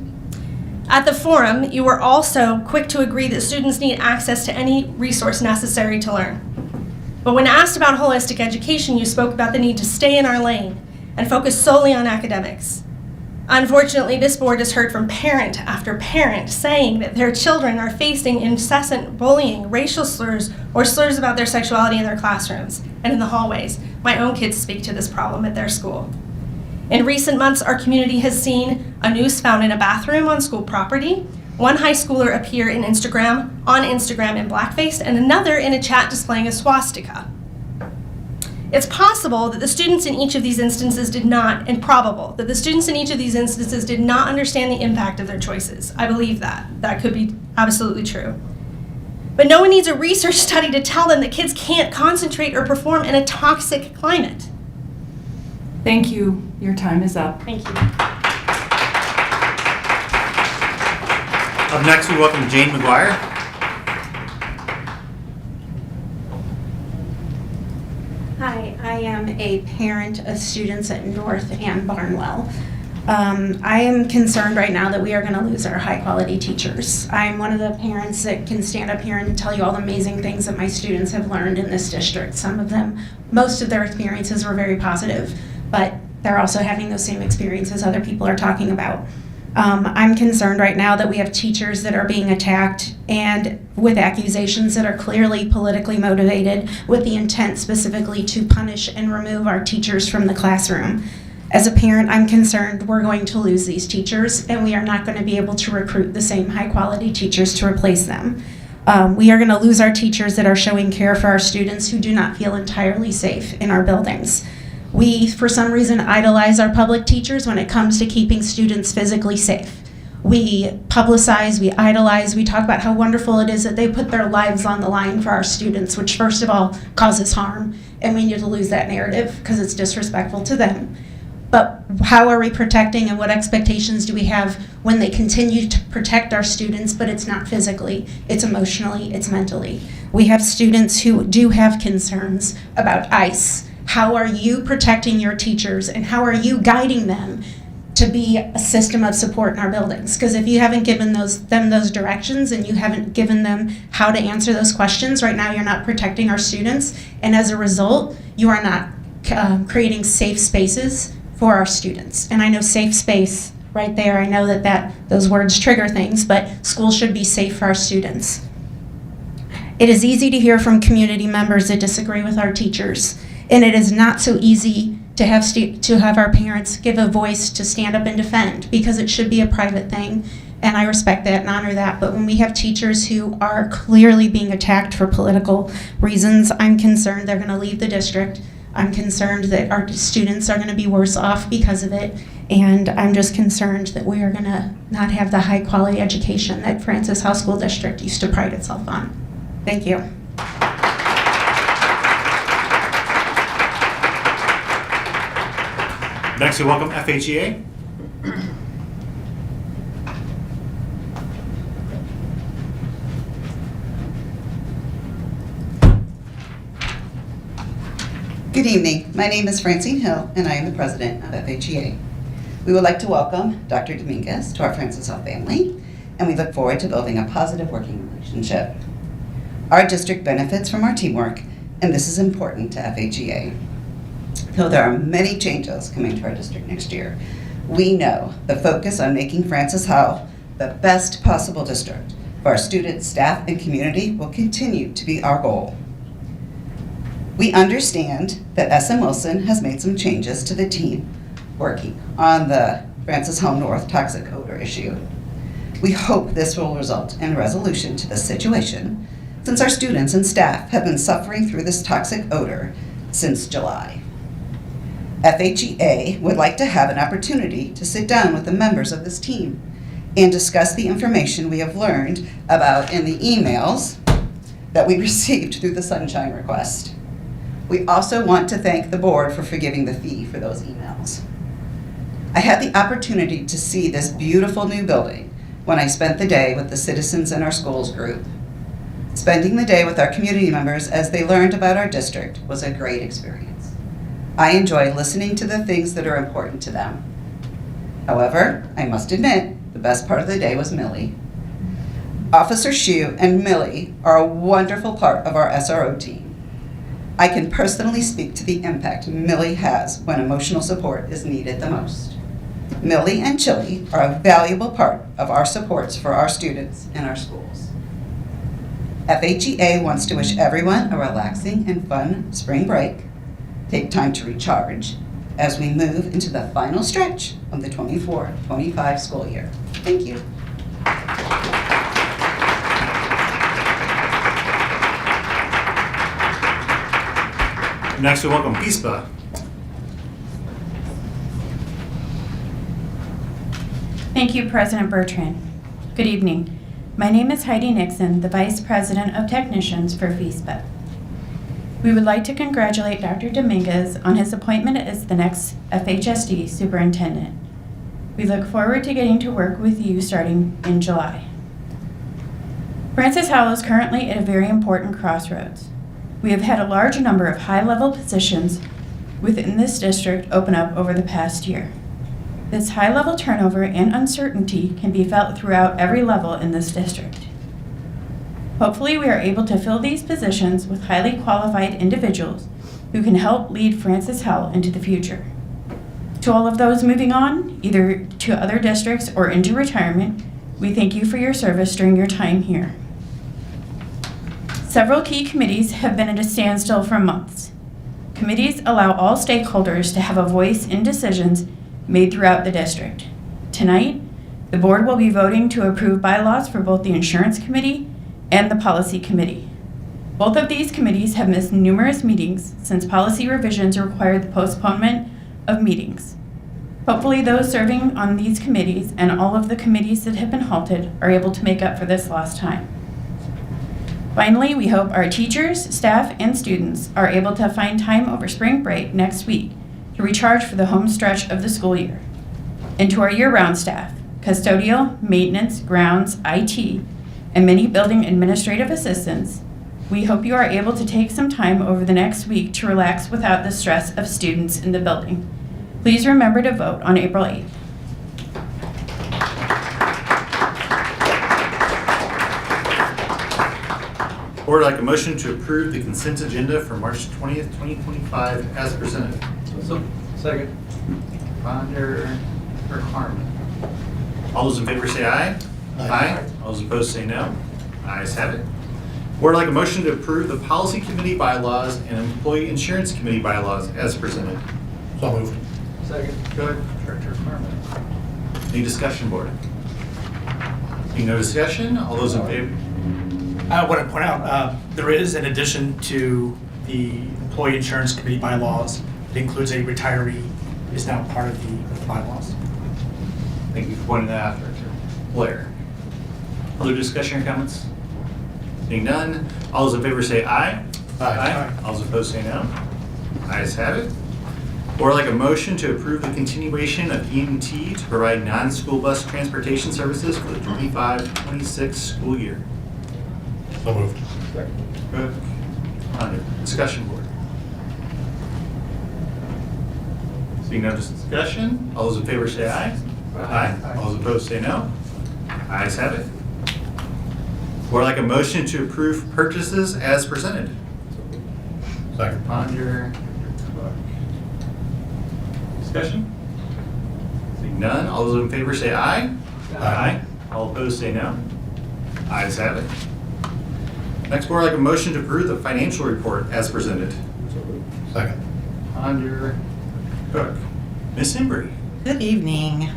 At the forum, you were also quick to agree that students need access to any resource necessary to learn. But when asked about holistic education, you spoke about the need to stay in our lane and focus solely on academics. Unfortunately, this board has heard from parent after parent saying that their children are facing incessant bullying, racial slurs, or slurs about their sexuality in their classrooms and in the hallways. My own kids speak to this problem at their school. In recent months, our community has seen a noose found in a bathroom on school property, one high schooler appear on Instagram in blackface, and another in a chat displaying a swastika. It's possible that the students in each of these instances did not, and probable, that the students in each of these instances did not understand the impact of their choices. I believe that. That could be absolutely true. But no one needs a research study to tell them that kids can't concentrate or perform in a toxic climate. Thank you. Your time is up. Thank you. Up next, we welcome Jane McGuire. Hi, I am a parent of students at North and Barnwell. I am concerned right now that we are going to lose our high-quality teachers. I'm one of the parents that can stand up here and tell you all the amazing things that my students have learned in this district. Some of them, most of their experiences were very positive, but they're also having those same experiences other people are talking about. I'm concerned right now that we have teachers that are being attacked and with accusations that are clearly politically motivated with the intent specifically to punish and remove our teachers from the classroom. As a parent, I'm concerned we're going to lose these teachers and we are not going to be able to recruit the same high quality teachers to replace them. We are going to lose our teachers that are showing care for our students who do not feel entirely safe in our buildings. We, for some reason, idolize our public teachers when it comes to keeping students physically safe. We publicize, we idolize, we talk about how wonderful it is that they put their lives on the line for our students, which first of all causes harm, and we need to lose that narrative because it's disrespectful to them. But how are we protecting and what expectations do we have when they continue to protect our students, but it's not physically, it's emotionally, it's mentally. We have students who do have concerns about ICE. How are you protecting your teachers and how are you guiding them to be a system of support in our buildings? Because if you haven't given them those directions and you haven't given them how to answer those questions, right now you're not protecting our students, and as a result, you are not creating safe spaces for our students. And I know safe space right there, I know that those words trigger things, but schools should be safe for our students. It is easy to hear from community members that disagree with our teachers. And it is not so easy to have our parents give a voice to stand up and defend because it should be a private thing. And I respect that and honor that. But when we have teachers who are clearly being attacked for political reasons, I'm concerned they're going to leave the district. I'm concerned that our students are going to be worse off because of it. And I'm just concerned that we are going to not have the high quality education that Francis Howell School District used to pride itself on. Thank you. Next, we welcome FHEA. Good evening. My name is Francine Hill, and I am the president of FHEA. We would like to welcome Dr. Dominguez to our Francis Howell family, and we look forward to building a positive working relationship. Our district benefits from our teamwork, and this is important to FHEA. Though there are many changes coming to our district next year, we know the focus on making Francis Howell the best possible district for our students, staff, and community will continue to be our goal. We understand that SM Wilson has made some changes to the team working on the Francis Howell North toxic odor issue. We hope this will result in a resolution to this situation, since our students and staff have been suffering through this toxic odor since July. FHEA would like to have an opportunity to sit down with the members of this team and discuss the information we have learned about in the emails that we received through the Sunshine request. We also want to thank the board for forgiving the fee for those emails. I had the opportunity to see this beautiful new building when I spent the day with the Citizens in Our Schools group. Spending the day with our community members as they learned about our district was a great experience. I enjoy listening to the things that are important to them. However, I must admit, the best part of the day was Millie. Officer Shue and Millie are a wonderful part of our SRO team. I can personally speak to the impact Millie has when emotional support is needed the most. Millie and Chili are a valuable part of our supports for our students in our schools. FHEA wants to wish everyone a relaxing and fun spring break. Take time to recharge as we move into the final stretch of the 24-25 school year. Thank you. Next, we welcome FHSD. Thank you, President Bertrand. Good evening. My name is Heidi Nixon, the Vice President of Technicians for FHSD. We would like to congratulate Dr. Dominguez on his appointment as the next FHSD Superintendent. We look forward to getting to work with you starting in July. Francis Howell is currently at a very important crossroads. We have had a large number of high-level positions within this district open up over the past year. This high-level turnover and uncertainty can be felt throughout every level in this district. Hopefully, we are able to fill these positions with highly qualified individuals who can help lead Francis Howell into the future. To all of those moving on, either to other districts or into retirement, we thank you for your service during your time here. Several key committees have been at a standstill for months. Committees allow all stakeholders to have a voice in decisions made throughout the district. Tonight, the board will be voting to approve bylaws for both the Insurance Committee and the Policy Committee. Both of these committees have missed numerous meetings since policy revisions required the postponement of meetings. Hopefully those serving on these committees and all of the committees that have been halted are able to make up for this lost time. Finally, we hope our teachers, staff, and students are able to find time over spring break next week to recharge for the home stretch of the school year. And to our year-round staff, custodial, maintenance, grounds, IT, and many building administrative assistants, we hope you are able to take some time over the next week to relax without the stress of students in the building. Please remember to vote on April 8th. Board, I'd like a motion to approve the consent agenda for March 20th, 2025 as presented. Second. Ponder or Harmon? All those in favor say aye. Aye. All those opposed say no. Ayes have it. Board, I'd like a motion to approve the Policy Committee bylaws and Employee Insurance Committee bylaws as presented. So moved. Second. Good. Director Harmon. Any discussion, board? Seeing no discussion, all those in favor? I want to point out, there is, in addition to the Employee Insurance Committee bylaws, it includes a retiree is now part of the bylaws. Thank you for pointing that out, Director Blair. Other discussion or comments? Seeing none, all those in favor say aye. Aye. All those opposed say no. Ayes have it. Or like a motion to approve the continuation of EMT to provide non-school bus transportation services for the 25-26 school year. So moved. Good. Under discussion, board. Seeing no discussion, all those in favor say aye. Aye. All those opposed say no. Ayes have it. Or like a motion to approve purchases as presented. Second. Ponder. Discussion? Seeing none, all those in favor say aye. Aye. All opposed say no. Ayes have it. Next, board, like a motion to approve the financial report as presented. Second. Ponder. Cook. Ms. Embry. Good evening.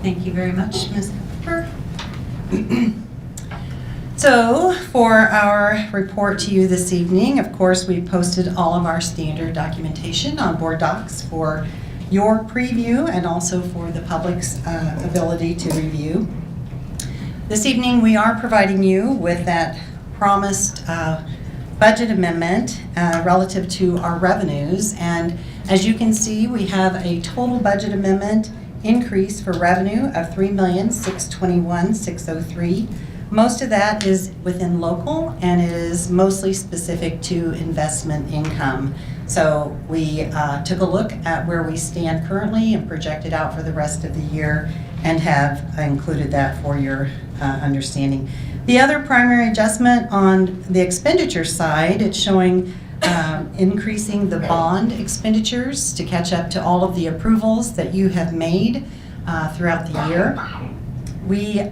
Thank you very much, Ms. Cooper. So, for our report to you this evening, of course, we posted all of our standard documentation on board docs for your preview and also for the public's ability to review. This evening, we are providing you with that promised budget amendment relative to our revenues. And as you can see, we have a total budget amendment increase for revenue of $3,621,603. Most of that is within local, and it is mostly specific to investment income. So we took a look at where we stand currently and projected out for the rest of the year and have included that for your understanding. The other primary adjustment on the expenditure side, it's showing increasing the bond expenditures to catch up to all of the approvals that you have made throughout the year. We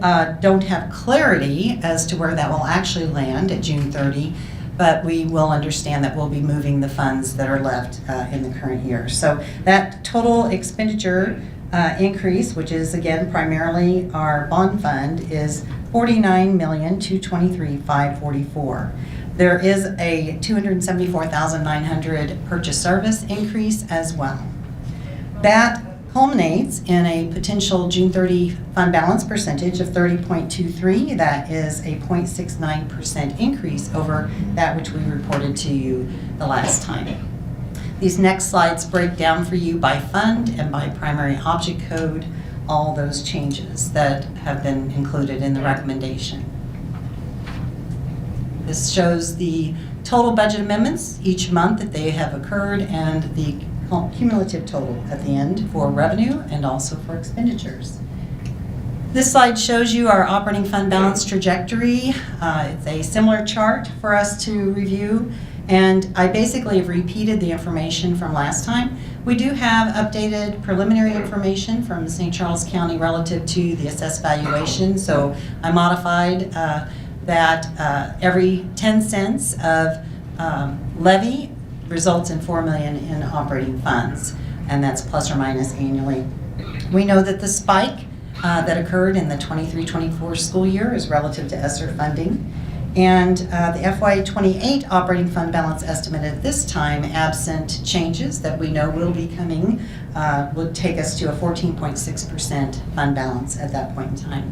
don't have clarity as to where that will actually land at June 30, but we will understand that we'll be moving the funds that are left in the current year. So that total expenditure increase, which is again primarily our bond fund, is $49,223,544. There is a $274,900 purchase service increase as well. That culminates in a potential June 30 fund balance percentage of 30.23. That is a 0.69% increase over that which we reported to you the last time. These next slides break down for you by fund and by primary object code all those changes that have been included in the recommendation. This shows the total budget amendments each month that they have occurred and the cumulative total at the end for revenue and also for expenditures. This slide shows you our operating fund balance trajectory. It's a similar chart for us to review, and I basically have repeated the information from last time. We do have updated preliminary information from St. Charles County relative to the assessed valuation, so I modified that every 10 cents of levy results in $4 million in operating funds, and that's plus or minus annually. We know that the spike that occurred in the 23-24 school year is relative to ESSER funding, and the FY28 operating fund balance estimate at this time, absent changes that we know will be coming, would take us to a 14.6% fund balance at that point in time.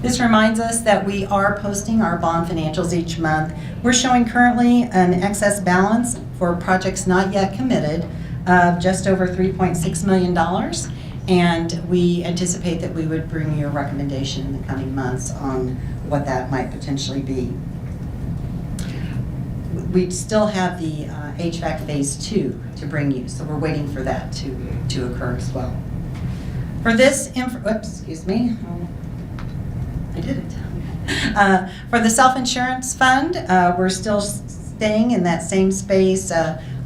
This reminds us that we are posting our bond financials each month. We're showing currently an excess balance for projects not yet committed of just over $3.6 million, and we anticipate that we would bring you a recommendation in the coming months on what that might potentially be. We still have the HVAC Phase 2 to bring you, so we're waiting for that to occur as well. For this, I did it. For the self-insurance fund, we're still staying in that same space.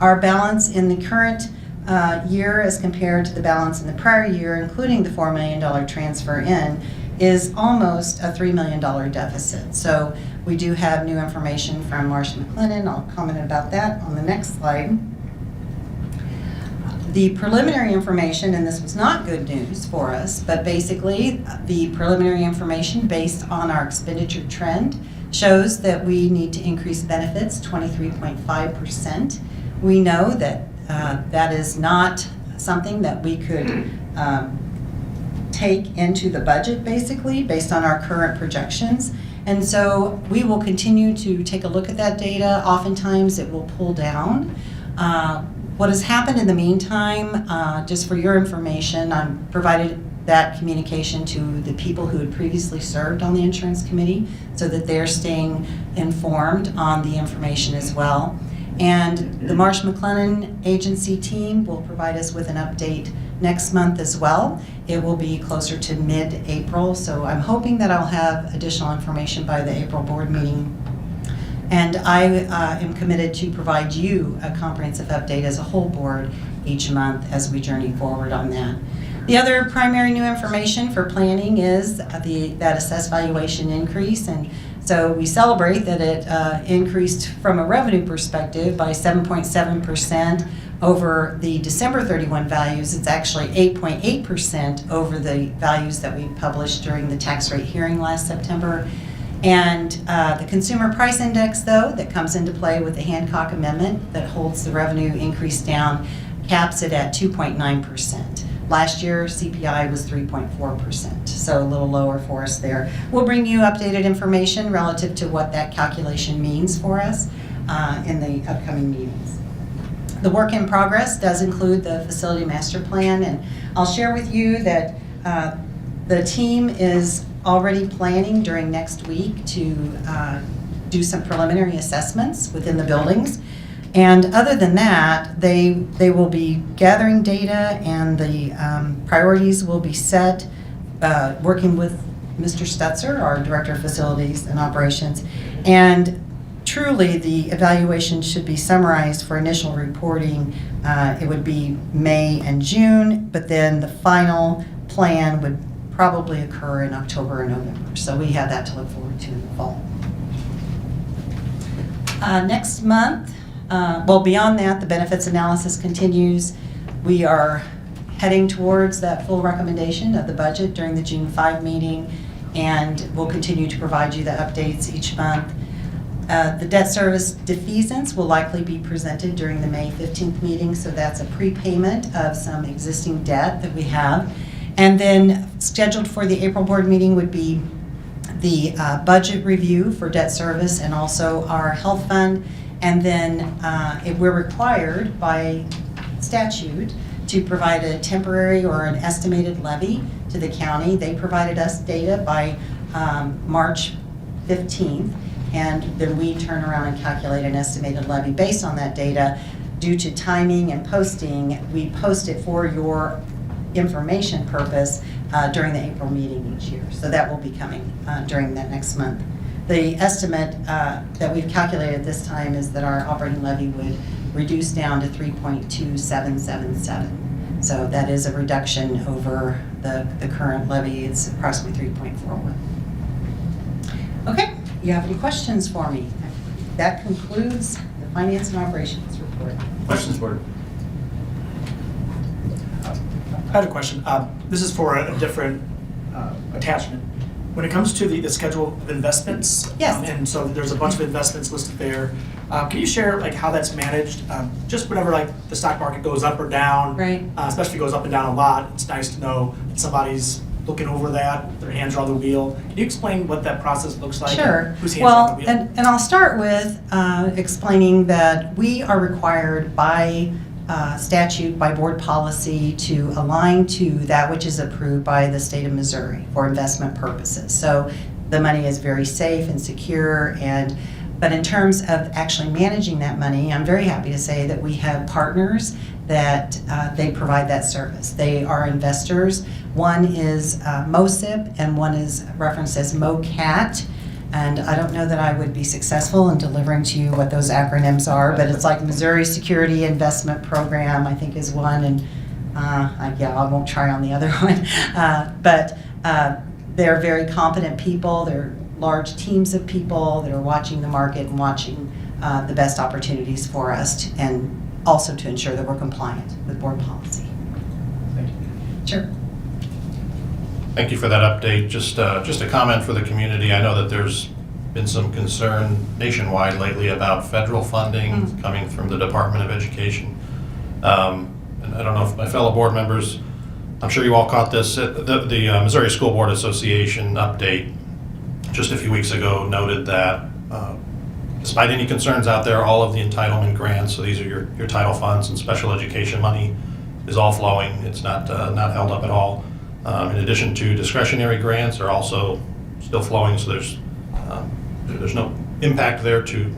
Our balance in the current year as compared to the balance in the prior year, including the $4 million transfer in, is almost a $3 million deficit. So we do have new information from Marsh McLennan. I'll comment about that on the next slide. The preliminary information, and this was not good news for us, but basically the preliminary information based on our expenditure trend shows that we need to increase benefits 23.5%. We know that that is not something that we could take into the budget basically based on our current projections. And so we will continue to take a look at that data. Oftentimes it will pull down. What has happened in the meantime, just for your information, I provided that communication to the people who had previously served on the insurance committee so that they're staying informed on the information as well. And the Marsh McLennan agency team will provide us with an update next month as well. It will be closer to mid-April, so I'm hoping that I'll have additional information by the April board meeting. And I am committed to provide you a comprehensive update as a whole board each month as we journey forward on that. The other primary new information for planning is that assessed valuation increase. And so we celebrate that it increased from a revenue perspective by 7.7% over the December 31 values. It's actually 8.8% over the values that we published during the tax rate hearing last September. And the consumer price index, though, that comes into play with the Hancock Amendment that holds the revenue increase down, caps it at 2.9%. Last year, CPI was 3.4%, so a little lower for us there. We'll bring you updated information relative to what that calculation means for us in the upcoming meetings. The work in progress does include the facility master plan, and I'll share with you that the team is already planning during next week to do some preliminary assessments within the buildings. And other than that, they will be gathering data, and the priorities will be set, working with Mr. Stutzer, our Director of Facilities and Operations, and truly the evaluation should be summarized for initial reporting, it would be May and June, but then the final plan would probably occur in October or November. So we have that to look forward to in the fall. Next month, well, beyond that, the benefits analysis continues. We are heading towards that full recommendation of the budget during the June 5 meeting, and we'll continue to provide you the updates each month. The debt service defeasance will likely be presented during the May 15th meeting, so that's a prepayment of some existing debt that we have. And then scheduled for the April board meeting would be the budget review for debt service and also our health fund. And then if we're required by statute to provide a temporary or an estimated levy to the county. They provided us data by March 15th, and then we turn around and calculate an estimated levy based on that data. Due to timing and posting, we post it for your information purpose during the April meeting each year. So that will be coming during that next month. The estimate that we've calculated this time is that our operating levy would reduce down to 3.2777. So that is a reduction over the current levy. It's approximately 3.41. Okay, you have any questions for me? That concludes the Finance and Operations report. Questions, board? I had a question. This is for a different attachment. When it comes to the schedule of investments, yes, and so there's a bunch of investments listed there. Can you share like how that's managed? Just whenever like the stock market goes up or down, right? Especially goes up and down a lot. It's nice to know that somebody's looking over that. Their hands are on the wheel. Can you explain what that process looks like? Sure. Whose hands are on the wheel? And I'll start with explaining that we are required by statute, by board policy, to align to that which is approved by the state of Missouri for investment purposes. So the money is very safe and secure, but in terms of actually managing that money, I'm very happy to say that we have partners that they provide that service. They are investors. One is MOSIP and one is referenced as MOCAT. And I don't know that I would be successful in delivering to you what those acronyms are, but it's like Missouri Security Investment Program, I think is one, and I won't try on the other one. But they're very competent people. They're large teams of people that are watching the market and watching the best opportunities for us, and also to ensure that we're compliant with board policy. Thank you. Sure. Thank you for that update. Just a comment for the community. I know that there's been some concern nationwide lately about federal funding coming from the Department of Education. And I don't know if my fellow board members, I'm sure you all caught this, the Missouri School Board Association update just a few weeks ago noted that despite any concerns out there, all of the entitlement grants, so these are your title funds and special education money, is all flowing. It's not held up at all. In addition to discretionary grants are also still flowing, so there's no impact there to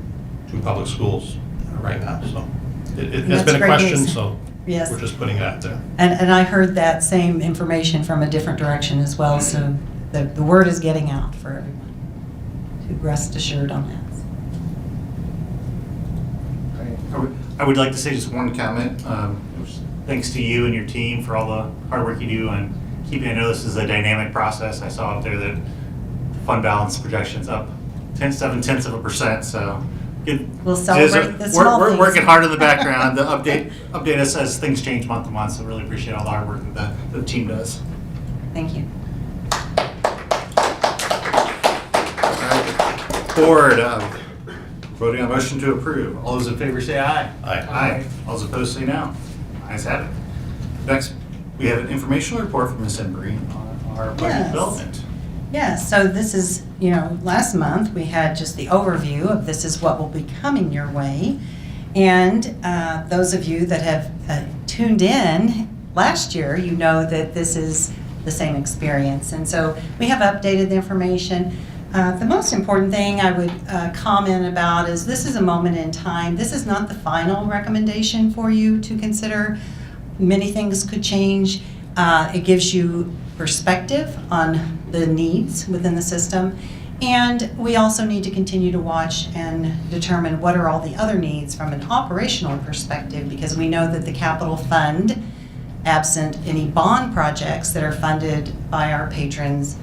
public schools right now. So it has been a question, news. so yes, we're just putting it out there. And I heard that same information from a different direction as well, so the word is getting out for everyone. To rest assured on that. I would like to say just one comment. Thanks to you and your team for all the hard work you do on keeping. I know this is a dynamic process. I saw up there that fund balance projections up 0.7%. So we'll celebrate the small we're things. working hard in the background to update us as things change month to month. So really appreciate all the hard work that the team does. Thank you. Board, voting on motion to approve. All those in favor say aye. Aye. Aye. All those opposed say no. Ayes have it. Next, we have an informational report from Ms. Embry on our budget development. Yes, so this is, last month we had just the overview of this is what will be coming your way. And those of you that have tuned in last year, you know that this is the same experience. And so we have updated the information. The most important thing I would comment about is this is a moment in time. This is not the final recommendation for you to consider. Many things could change. It gives you perspective on the needs within the system. And we also need to continue to watch and determine what are all the other needs from an operational perspective, because we know that the capital fund, absent any bond projects that are funded by our patrons,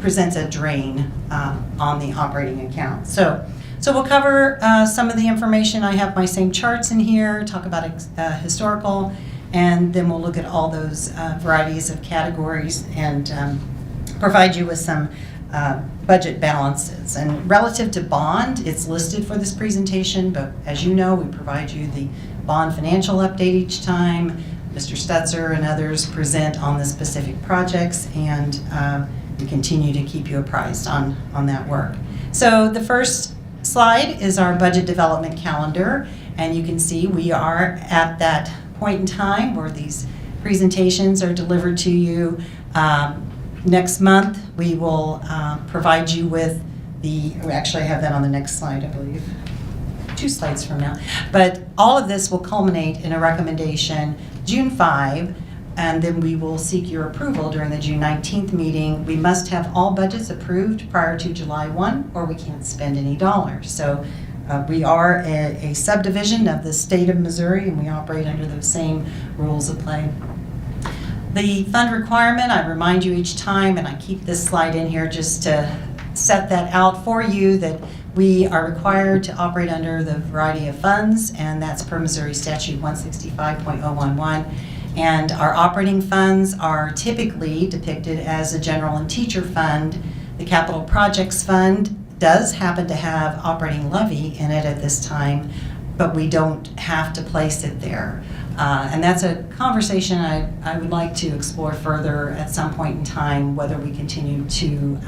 presents a drain on the operating account. So we'll cover some of the information. I have my same charts in here, talk about historical, and then we'll look at all those varieties of categories and provide you with some budget balances. And relative to bond, it's listed for this presentation, but as you know, we provide you the bond financial update each time. Mr. Stutzer and others present on the specific projects, and we continue to keep you apprised on that work. So the first slide is our budget development calendar, and you can see we are at that point in time where these presentations are delivered to you. Next month, we will provide you with we actually have that on the next slide, I believe, 2 slides from now. But all of this will culminate in a recommendation June 5, and then we will seek your approval during the June 19th meeting. We must have all budgets approved prior to July 1, or we can't spend any dollars. So we are a subdivision of the state of Missouri, and we operate under those same rules of play. The fund requirement, I remind you each time, and I keep this slide in here just to set that out for you, that we are required to operate under the variety of funds, and that's per Missouri Statute 165.011. And our operating funds are typically depicted as a general and teacher fund. The capital projects fund does happen to have operating levy in it at this time, but we don't have to place it there. And that's a conversation I would like to explore further at some point in time, whether we continue to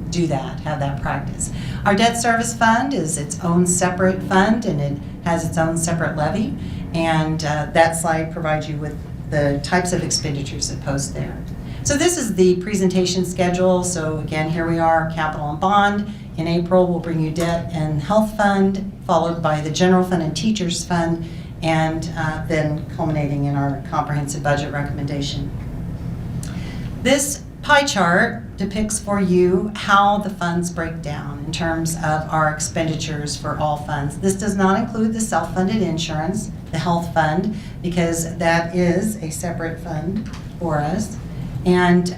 do that, have that practice. Our debt service fund is its own separate fund, and it has its own separate levy. And that slide provides you with the types of expenditures that post there. So this is the presentation schedule. So again, here we are, capital and bond. In April, we'll bring you debt and health fund, followed by the general fund and teachers fund, and then culminating in our comprehensive budget recommendation. This pie chart depicts for you how the funds break down in terms of our expenditures for all funds. This does not include the self-funded insurance, the health fund, because that is a separate fund for us. And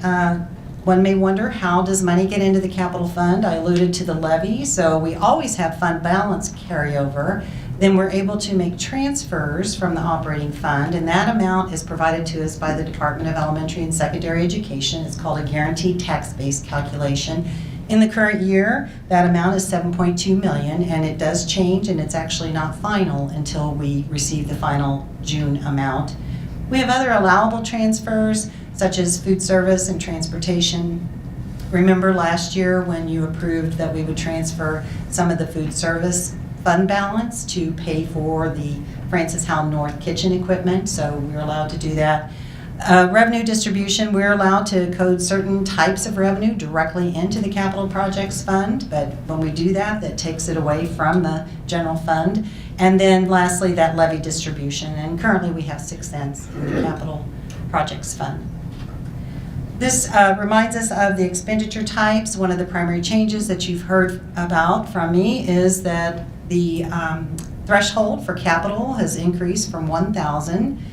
one may wonder, how does money get into the capital fund? I alluded to the levy, so we always have fund balance carryover. Then we're able to make transfers from the operating fund, and that amount is provided to us by the Department of Elementary and Secondary Education. It's called a guaranteed tax-based calculation. In the current year, that amount is $7.2 million, and it does change, and it's actually not final until we receive the final June amount. We have other allowable transfers, such as food service and transportation. Remember last year when you approved that we would transfer some of the food service fund balance to pay for the Francis Howell North kitchen equipment, so we're allowed to do that. Revenue distribution, we're allowed to code certain types of revenue directly into the capital projects fund, but when we do that, that takes it away from the general fund. And then lastly, that levy distribution, and currently we have 6 cents in the capital projects fund. This reminds us of the expenditure types. One of the primary changes that you've heard about from me is that the threshold for capital has increased from 1,000.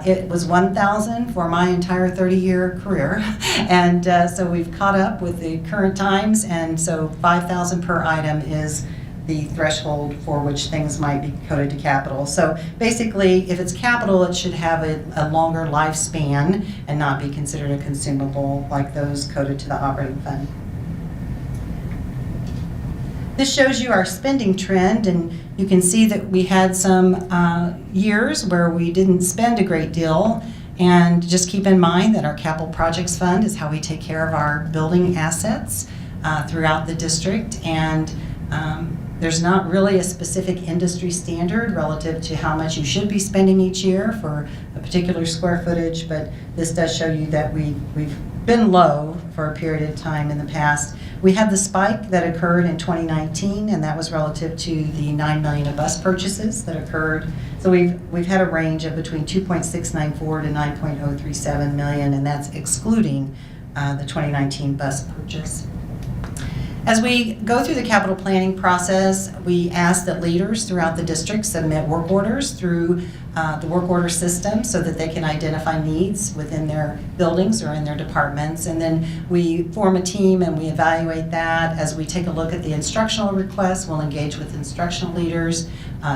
It was 1,000 for my entire 30-year career, and so we've caught up with the current times, and so 5,000 per item is the threshold for which things might be coded to capital. So basically, if it's capital, it should have a longer lifespan and not be considered a consumable like those coded to the operating fund. This shows you our spending trend, and you can see that we had some years where we didn't spend a great deal. And just keep in mind that our capital projects fund is how we take care of our building assets throughout the district. And there's not really a specific industry standard relative to how much you should be spending each year for a particular square footage, but this does show you that we've been low for a period of time in the past. We had the spike that occurred in 2019, and that was relative to the $9 million of bus purchases that occurred. So we've had a range of between 2.694 to 9.037 million, and that's excluding the 2019 bus purchase. As we go through the capital planning process, we ask that leaders throughout the district submit work orders through the work order system so that they can identify needs within their buildings or in their departments. And then we form a team and we evaluate that. As we take a look at the instructional requests, we'll engage with instructional leaders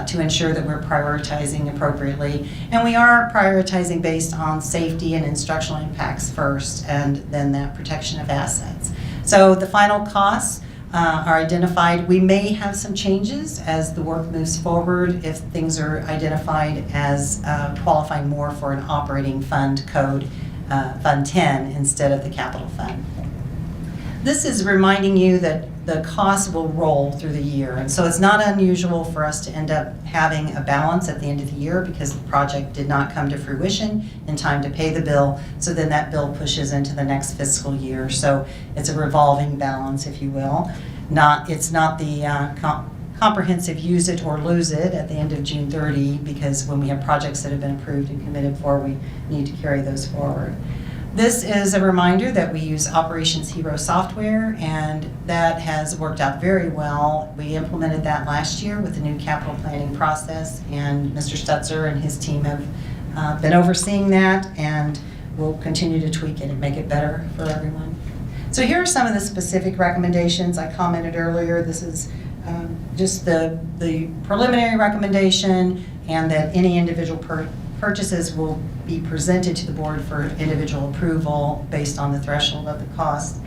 to ensure that we're prioritizing appropriately. And we are prioritizing based on safety and instructional impacts first, and then that protection of assets. So the final costs are identified. We may have some changes as the work moves forward if things are identified as qualifying more for an operating fund code, Fund 10, instead of the capital fund. This is reminding you that the costs will roll through the year, and so it's not unusual for us to end up having a balance at the end of the year because the project did not come to fruition in time to pay the bill, so then that bill pushes into the next fiscal year. So it's a revolving balance, if you will. It's not the comprehensive use it or lose it at the end of June 30, because when we have projects that have been approved and committed for, we need to carry those forward. This is a reminder that we use Operations Hero software, and that has worked out very well. We implemented that last year with the new capital planning process, and Mr. Stutzer and his team have been overseeing that, and we'll continue to tweak it and make it better for everyone. So here are some of the specific recommendations I commented earlier. This is just the preliminary recommendation, and that any individual purchases will be presented to the board for individual approval based on the threshold of the cost.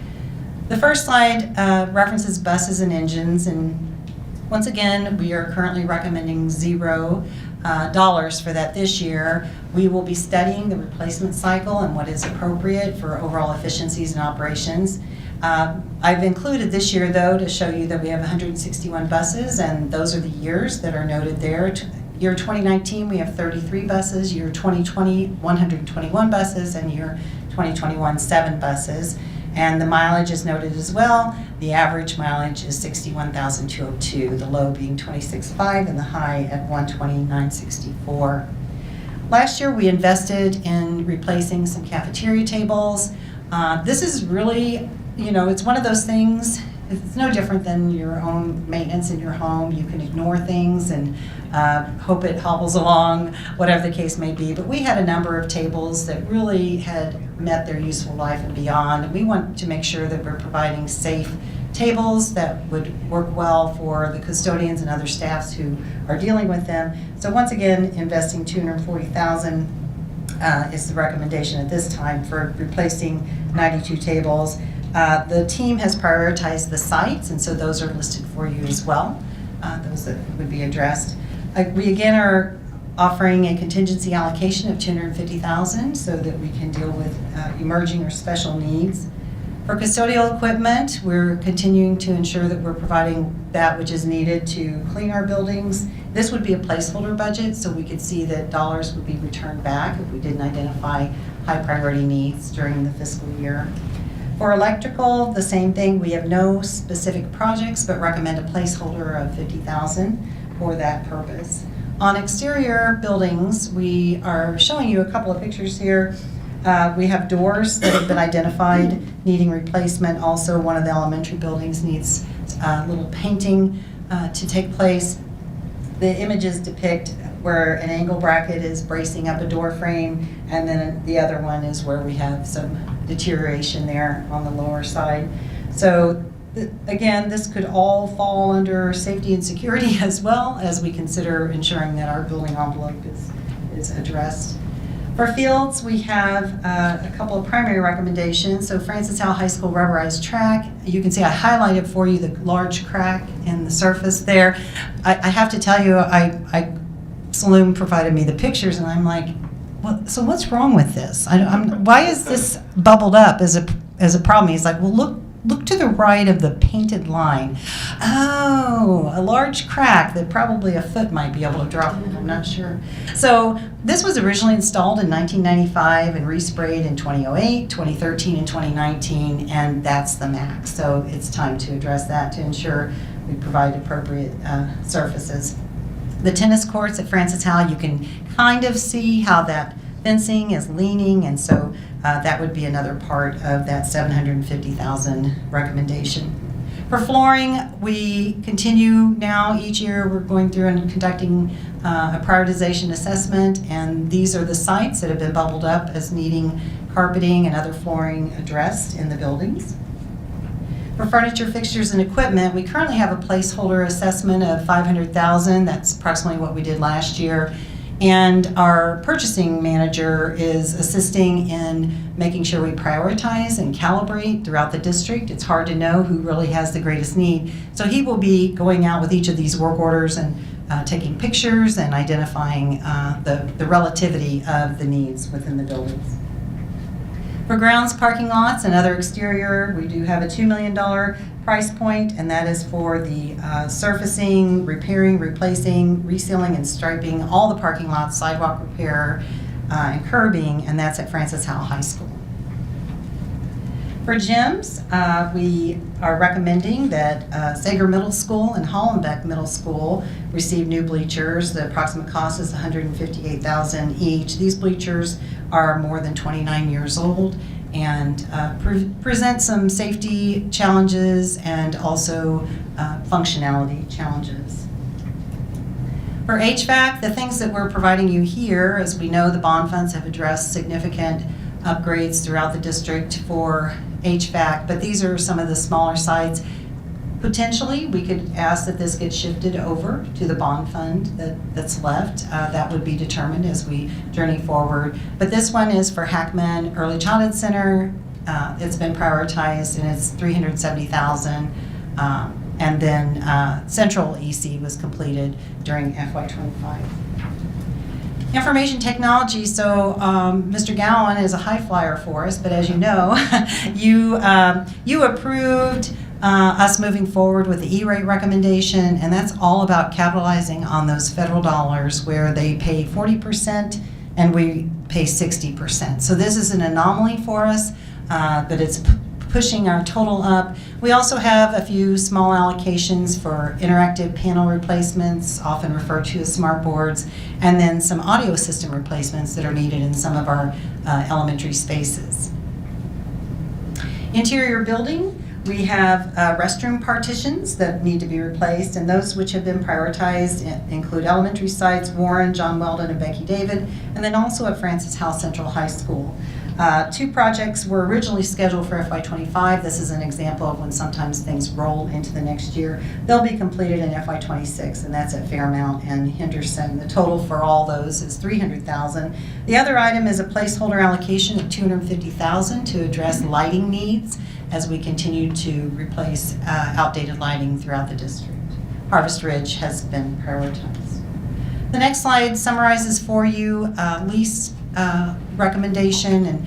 The first slide references buses and engines, and once again, we are currently recommending $0 for that this year. We will be studying the replacement cycle and what is appropriate for overall efficiencies and operations. I've included this year, though, to show you that we have 161 buses, and those are the years that are noted there. Year 2019, we have 33 buses. Year 2020, 121 buses, and year 2021, 7 buses. And the mileage is noted as well. The average mileage is 61,202, the low being 26.5 and the high at 129.64. Last year, we invested in replacing some cafeteria tables. This is really, it's one of those things. It's no different than your own maintenance in your home. You can ignore things and hope it hobbles along, whatever the case may be. But we had a number of tables that really had met their useful life and beyond. And we want to make sure that we're providing safe tables that would work well for the custodians and other staffs who are dealing with them. So once again, investing $240,000 is the recommendation at this time for replacing 92 tables. The team has prioritized the sites, and so those are listed for you as well, those that would be addressed. We again are offering a contingency allocation of $250,000 so that we can deal with emerging or special needs. For custodial equipment, we're continuing to ensure that we're providing that which is needed to clean our buildings. This would be a placeholder budget, so we could see that dollars would be returned back if we didn't identify high priority needs during the fiscal year. For electrical, the same thing. We have no specific projects, but recommend a placeholder of $50,000 for that purpose. On exterior buildings, we are showing you a couple of pictures here. We have doors that have been identified needing replacement. Also, one of the elementary buildings needs a little painting to take place. The images depict where an angle bracket is bracing up a door frame, and then the other one is where we have some deterioration there on the lower side. So again, this could all fall under safety and security as well as we consider ensuring that our building envelope is addressed. For fields, we have a couple of primary recommendations. So Francis Howell High School rubberized track. You can see I highlighted for you the large crack in the surface there. I have to tell you, Saloon provided me the pictures, and I'm like, so what's wrong with this? Why is this bubbled up as a problem? He's like, well, look to the right of the painted line. Oh, a large crack that probably a foot might be able to drop in. I'm not sure. So this was originally installed in 1995 and resprayed in 2008, 2013, and 2019, and that's the max. So it's time to address that to ensure we provide appropriate surfaces. The tennis courts at Francis Howell, you can kind of see how that fencing is leaning, and so that would be another part of that $750,000 recommendation. For flooring, we continue now each year. We're going through and conducting a prioritization assessment, and these are the sites that have been bubbled up as needing carpeting and other flooring addressed in the buildings. For furniture, fixtures, and equipment, we currently have a placeholder assessment of $500,000. That's approximately what we did last year. And our purchasing manager is assisting in making sure we prioritize and calibrate throughout the district. It's hard to know who really has the greatest need. So he will be going out with each of these work orders and taking pictures and identifying the relativity of the needs within the buildings. For grounds, parking lots, and other exterior, we do have a $2 million price point, and that is for the surfacing, repairing, replacing, resealing, and striping all the parking lots, sidewalk repair, and curbing, and that's at Francis Howell High School. For gyms, we are recommending that Sager Middle School and Hollenbeck Middle School receive new bleachers. The approximate cost is $158,000 each. These bleachers are more than 29 years old and present some safety challenges and also functionality challenges. For HVAC, the things that we're providing you here, as we know, the bond funds have addressed significant upgrades throughout the district for HVAC, but these are some of the smaller sites. Potentially, we could ask that this gets shifted over to the bond fund that's left. That would be determined as we journey forward. But this one is for Hackman Early Childhood Center. It's been prioritized and it's $370,000. And then Central EC was completed during FY25. Information technology, so Mr. Gowan is a high flyer for us, but as you know, you approved us moving forward with the E-rate recommendation, and that's all about capitalizing on those federal dollars where they pay 40% and we pay 60%. So this is an anomaly for us, but it's pushing our total up. We also have a few small allocations for interactive panel replacements, often referred to as smart boards, and then some audio system replacements that are needed in some of our elementary spaces. Interior building, we have restroom partitions that need to be replaced, and those which have been prioritized include elementary sites, Warren, John Weldon, and Becky David, and then also at Francis Howell Central High School. Two projects were originally scheduled for FY25. This is an example of when sometimes things roll into the next year. They'll be completed in FY26, and that's at Fairmount and Henderson. The total for all those is $300,000. The other item is a placeholder allocation of $250,000 to address lighting needs as we continue to replace outdated lighting throughout the district. Harvest Ridge has been prioritized. The next slide summarizes for you lease recommendation, and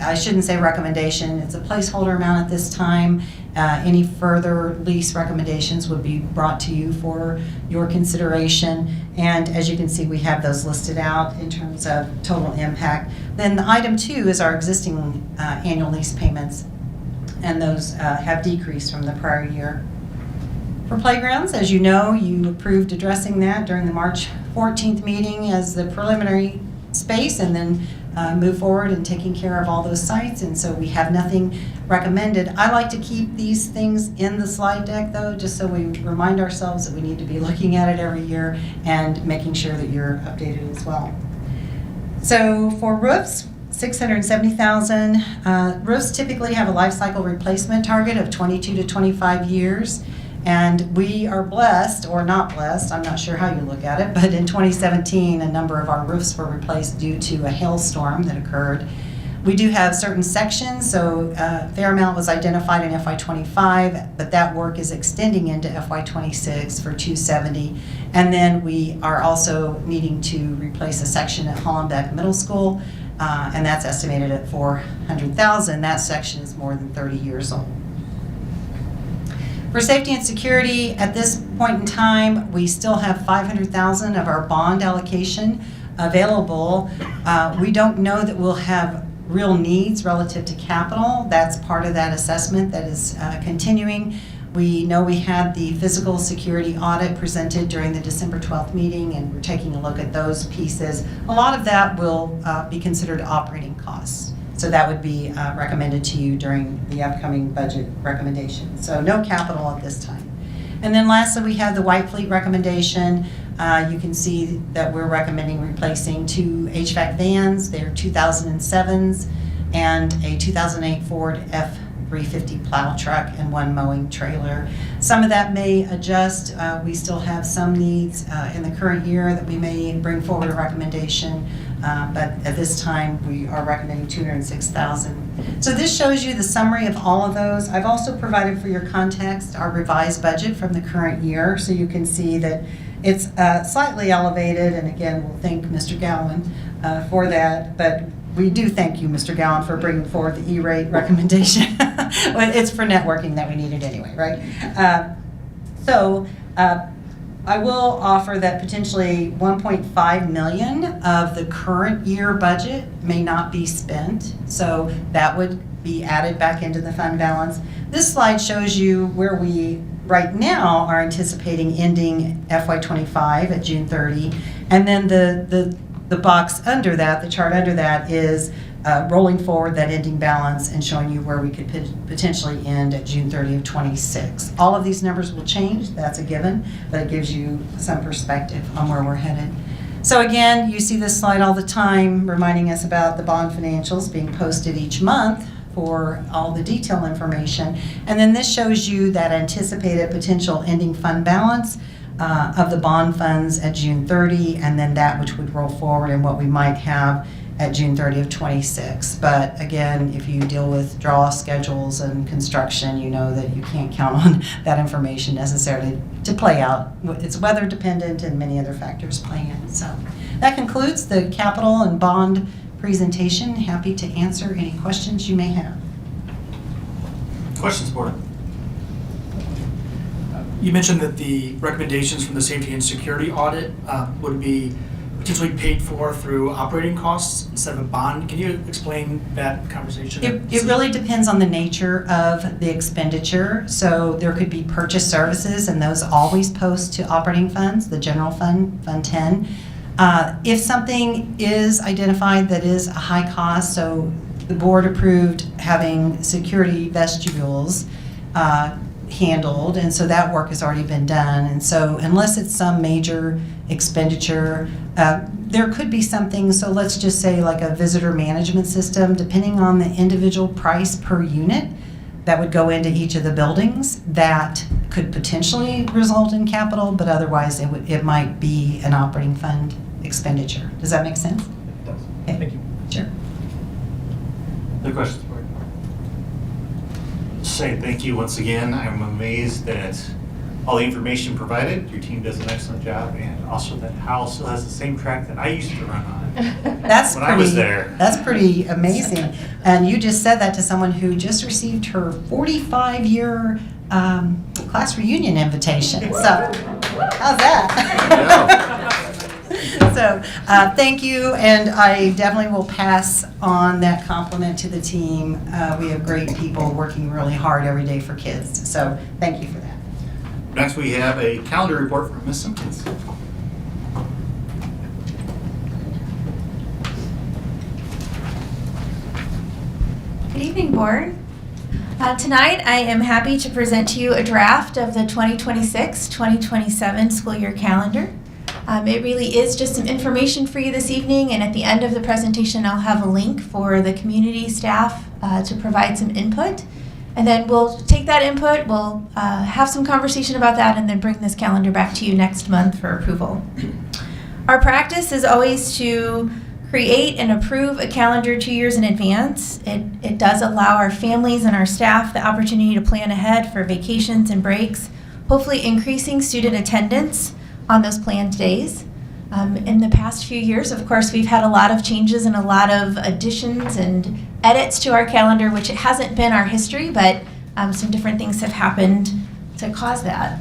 I shouldn't say recommendation, it's a placeholder amount at this time. Any further lease recommendations would be brought to you for your consideration, and as you can see, we have those listed out in terms of total impact. Then item 2 is our existing annual lease payments, and those have decreased from the prior year. For playgrounds, as you know, you approved addressing that during the March 14th meeting as the preliminary space, and then move forward and taking care of all those sites, and so we have nothing recommended. I like to keep these things in the slide deck though, just so we remind ourselves that we need to be looking at it every year and making sure that you're updated as well. So for roofs, $670,000. Roofs typically have a life cycle replacement target of 22 to 25 years. And we are blessed, or not blessed, I'm not sure how you look at it, but in 2017, a number of our roofs were replaced due to a hailstorm that occurred. We do have certain sections, so Fairmount was identified in FY25, but that work is extending into FY26 for 270. And then we are also needing to replace a section at Hollenbeck Middle School, and that's estimated at $400,000. That section is more than 30 years old. For safety and security, at this point in time, we still have $500,000 of our bond allocation available. We don't know that we'll have real needs relative to capital. That's part of that assessment that is continuing. We know we had the physical security audit presented during the December 12th meeting, and we're taking a look at those pieces. A lot of that will be considered operating costs. So that would be recommended to you during the upcoming budget recommendation. So no capital at this time. And then lastly, we have the White Fleet recommendation. You can see that we're recommending replacing 2 HVAC vans. They're 2007s and a 2008 Ford F-350 plow truck and 1 mowing trailer. Some of that may adjust. We still have some needs in the current year that we may bring forward a recommendation. But at this time, we are recommending $206,000. So this shows you the summary of all of those. I've also provided for your context our revised budget from the current year, so you can see that it's slightly elevated. And again, we'll thank Mr. Gowan for that. But we do thank you, Mr. Gowan, for bringing forward the E-rate recommendation. Well, it's for networking that we need it anyway, right? I will offer that potentially $1.5 million of the current year budget may not be spent, so that would be added back into the fund balance. This slide shows you where we right now are anticipating ending FY25 at June 30, and then the box under that, the chart under that, is rolling forward that ending balance and showing you where we could potentially end at June 30 of 26. All of these numbers will change, that's a given, but it gives you some perspective on where we're headed. So again, you see this slide all the time reminding us about the bond financials being posted each month for all the detail information. And then this shows you that anticipated potential ending fund balance of the bond funds at June 30, and then that which would roll forward and what we might have at June 30 of 26. But again, if you deal with draw schedules and construction, you know that you can't count on that information necessarily to play out. It's weather dependent and many other factors play in. So that concludes the capital and bond presentation. Happy to answer any questions you may have. Questions, board? You mentioned that the recommendations from the safety and security audit would be potentially paid for through operating costs instead of a bond. Can you explain that conversation? It really depends on the nature of the expenditure. So there could be purchase services, and those always post to operating funds, the general fund, Fund 10. If something is identified that is a high cost, so the board approved having security vestibules handled, and so that work has already been done. And so unless it's some major expenditure, there could be something, so let's just say like a visitor management system, depending on the individual price per unit that would go into each of the buildings, that could potentially result in capital, but otherwise it might be an operating fund expenditure. Does that make sense? It does. Okay. Thank you. Sure. Other questions, board? Say thank you once again. I'm amazed that all the information provided, your team does an excellent job, and also that Howell still has the same track that I used to run on That's when I was there. That's pretty amazing. And you just said that to someone who just received her 45-year class reunion invitation. So, how's that? So, thank you, and I definitely will pass on that compliment to the team. We have great people working really hard every day for kids. So, thank you for that. Next, we have a calendar report from Ms. Simpkins. Good evening, Board. Tonight, I am happy to present to you a draft of the 2026-2027 school year calendar. It really is just some information for you this evening, and at the end of the presentation, I'll have a link for the community staff to provide some input. And then we'll take that input, we'll have some conversation about that, and then bring this calendar back to you next month for approval. Our practice is always to create and approve a calendar 2 years in advance. It does allow our families and our staff the opportunity to plan ahead for vacations and breaks, hopefully increasing student attendance on those planned days. In the past few years, of course, we've had a lot of changes and a lot of additions and edits to our calendar, which it hasn't been our history, but some different things have happened to cause that.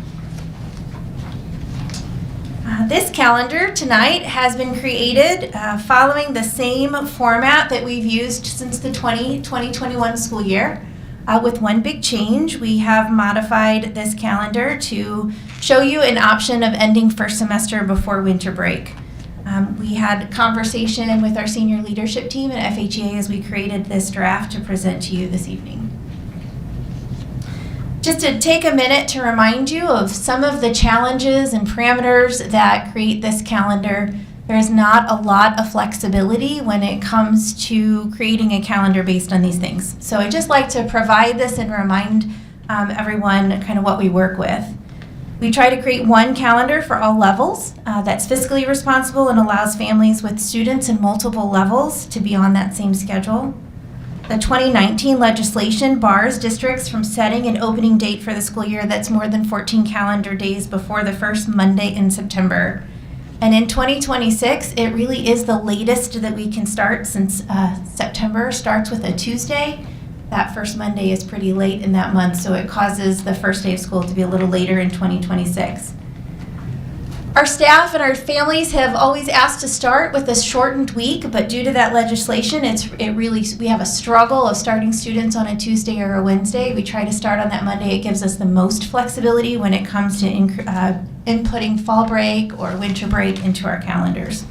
This calendar tonight has been created following the same format that we've used since the 2020-21 school year. With one big change, we have modified this calendar to show you an option of ending first semester before winter break. We had conversation with our senior leadership team at FHSD as we created this draft to present to you this evening. Just to take a minute to remind you of some of the challenges and parameters that create this calendar. There's not a lot of flexibility when it comes to creating a calendar based on these things. So I'd just like to provide this and remind everyone kind of what we work with. We try to create one calendar for all levels that's fiscally responsible and allows families with students in multiple levels to be on that same schedule. The 2019 legislation bars districts from setting an opening date for the school year that's more than 14 calendar days before the first Monday in September. And in 2026, it really is the latest that we can start since September starts with a Tuesday. That first Monday is pretty late in that month, so it causes the first day of school to be a little later in 2026. Our staff and our families have always asked to start with a shortened week, but due to that legislation, we have a struggle of starting students on a Tuesday or a Wednesday. We try to start on that Monday. It gives us the most flexibility when it comes to inputting fall break or winter break into our calendars.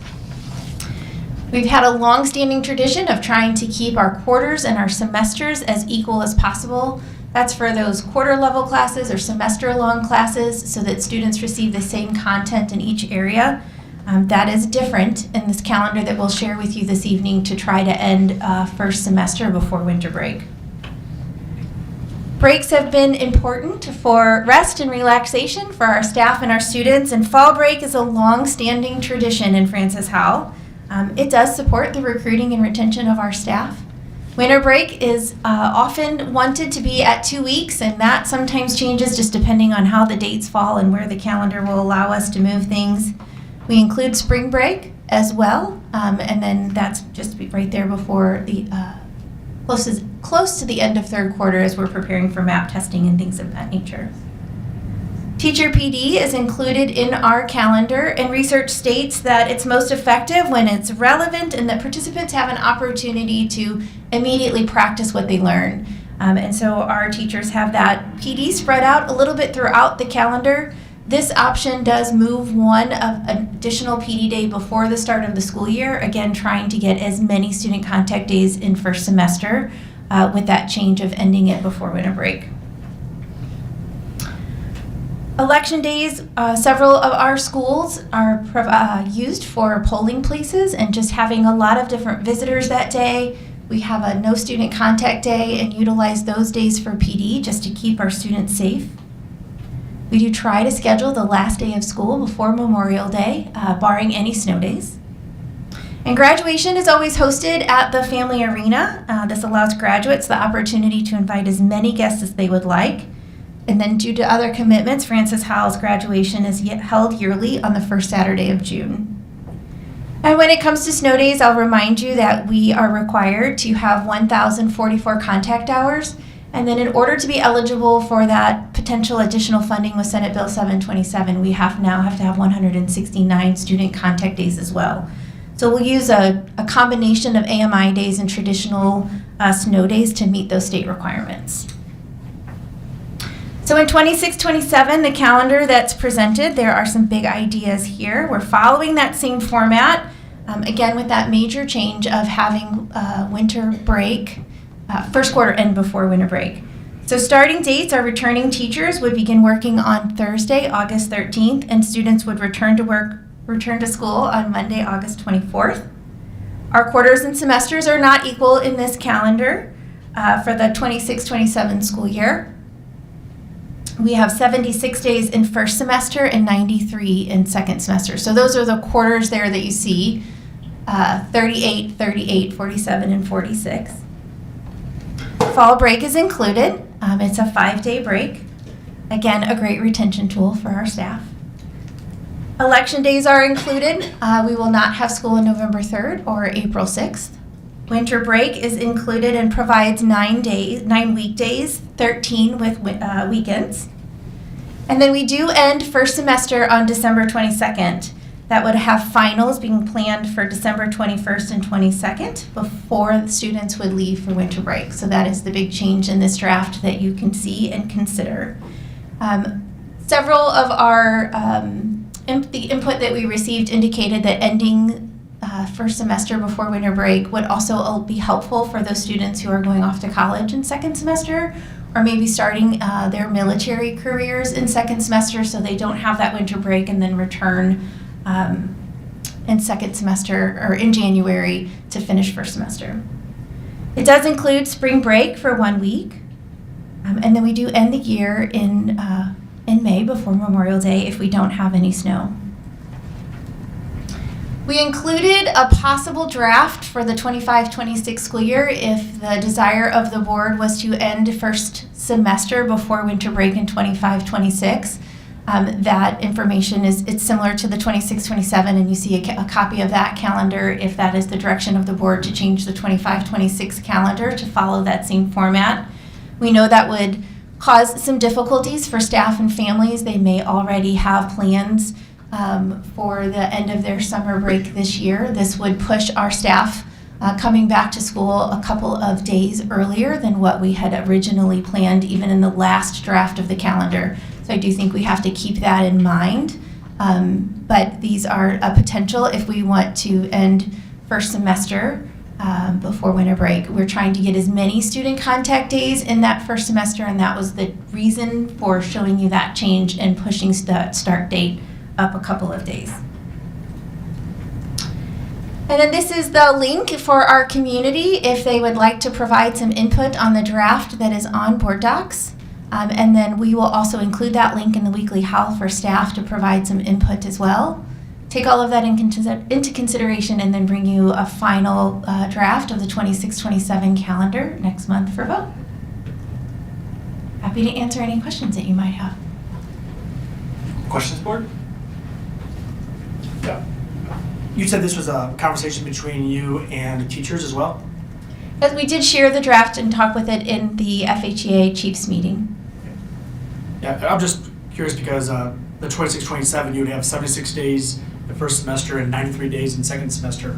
We've had a long-standing tradition of trying to keep our quarters and our semesters as equal as possible. That's for those quarter-level classes or semester-long classes so that students receive the same content in each area. That is different in this calendar that we'll share with you this evening to try to end first semester before winter break. Breaks have been important for rest and relaxation for our staff and our students, and fall break is a long-standing tradition in Francis Howell. It does support the recruiting and retention of our staff. Winter break is often wanted to be at 2 weeks, and that sometimes changes just depending on how the dates fall and where the calendar will allow us to move things. We include spring break as well, and then that's just right there before the close to the end of third quarter as we're preparing for MAP testing and things of that nature. Teacher PD is included in our calendar, and research states that it's most effective when it's relevant and that participants have an opportunity to immediately practice what they learn. And so our teachers have that PD spread out a little bit throughout the calendar. This option does move one of additional PD day before the start of the school year, again trying to get as many student contact days in first semester with that change of ending it before winter break. Election days, several of our schools are used for polling places and just having a lot of different visitors that day. We have a no student contact day and utilize those days for PD just to keep our students safe. We do try to schedule the last day of school before Memorial Day, barring any snow days. And graduation is always hosted at the Family Arena. This allows graduates the opportunity to invite as many guests as they would like. And then due to other commitments, Francis Howell's graduation is held yearly on the first Saturday of June. And when it comes to snow days, I'll remind you that we are required to have 1,044 contact hours. And then in order to be eligible for that potential additional funding with Senate Bill 727, we now have to have 169 student contact days as well. So we'll use a combination of AMI days and traditional snow days to meet those state requirements. So in 26-27, the calendar that's presented, there are some big ideas here. We're following that same format, again with that major change of having winter break, first quarter end before winter break. So starting dates, our returning teachers would begin working on Thursday, August 13th, and students would return to school on Monday, August 24th. Our quarters and semesters are not equal in this calendar for the 26-27 school year. We have 76 days in first semester and 93 in second semester. So those are the quarters there that you see, 38, 38, 47, and 46. Fall break is included. It's a 5-day break. Again, a great retention tool for our staff. Election days are included. We will not have school on November 3rd or April 6th. Winter break is included and provides 9 weekdays, 13 with weekends. And then we do end first semester on December 22nd. That would have finals being planned for December 21st and 22nd before the students would leave for winter break. So that is the big change in this draft that you can see and consider. Several of our the input that we received indicated that ending first semester before winter break would also be helpful for those students who are going off to college in second semester, or maybe starting their military careers in second semester, so they don't have that winter break and then return in second semester or in January to finish first semester. It does include spring break for 1 week, and then we do end the year in May before Memorial Day if we don't have any snow. We included a possible draft for the 25-26 school year if the desire of the board was to end first semester before winter break in 25-26. That information it's similar to the 26-27, and you see a copy of that calendar if that is the direction of the board to change the 25-26 calendar to follow that same format. We know that would cause some difficulties for staff and families. They may already have plans for the end of their summer break this year. This would push our staff coming back to school a couple of days earlier than what we had originally planned, even in the last draft of the calendar. So I do think we have to keep that in mind. But these are a potential if we want to end first semester before winter break. We're trying to get as many student contact days in that first semester, and that was the reason for showing you that change and pushing the start date up a couple of days. And then this is the link for our community if they would like to provide some input on the draft that is on board docs. And then we will also include that link in the weekly Howell for staff to provide some input as well. Take all of that into consideration and then bring you a final draft of the 26-27 calendar next month for vote. Happy to answer any questions that you might have. Questions, board? Yeah. You said this was a conversation between you and the teachers as well? As we did share the draft and talk with it in the FHEA Chiefs meeting. Yeah, I'm just curious because the 26-27, you would have 76 days the first semester and 93 days in second semester.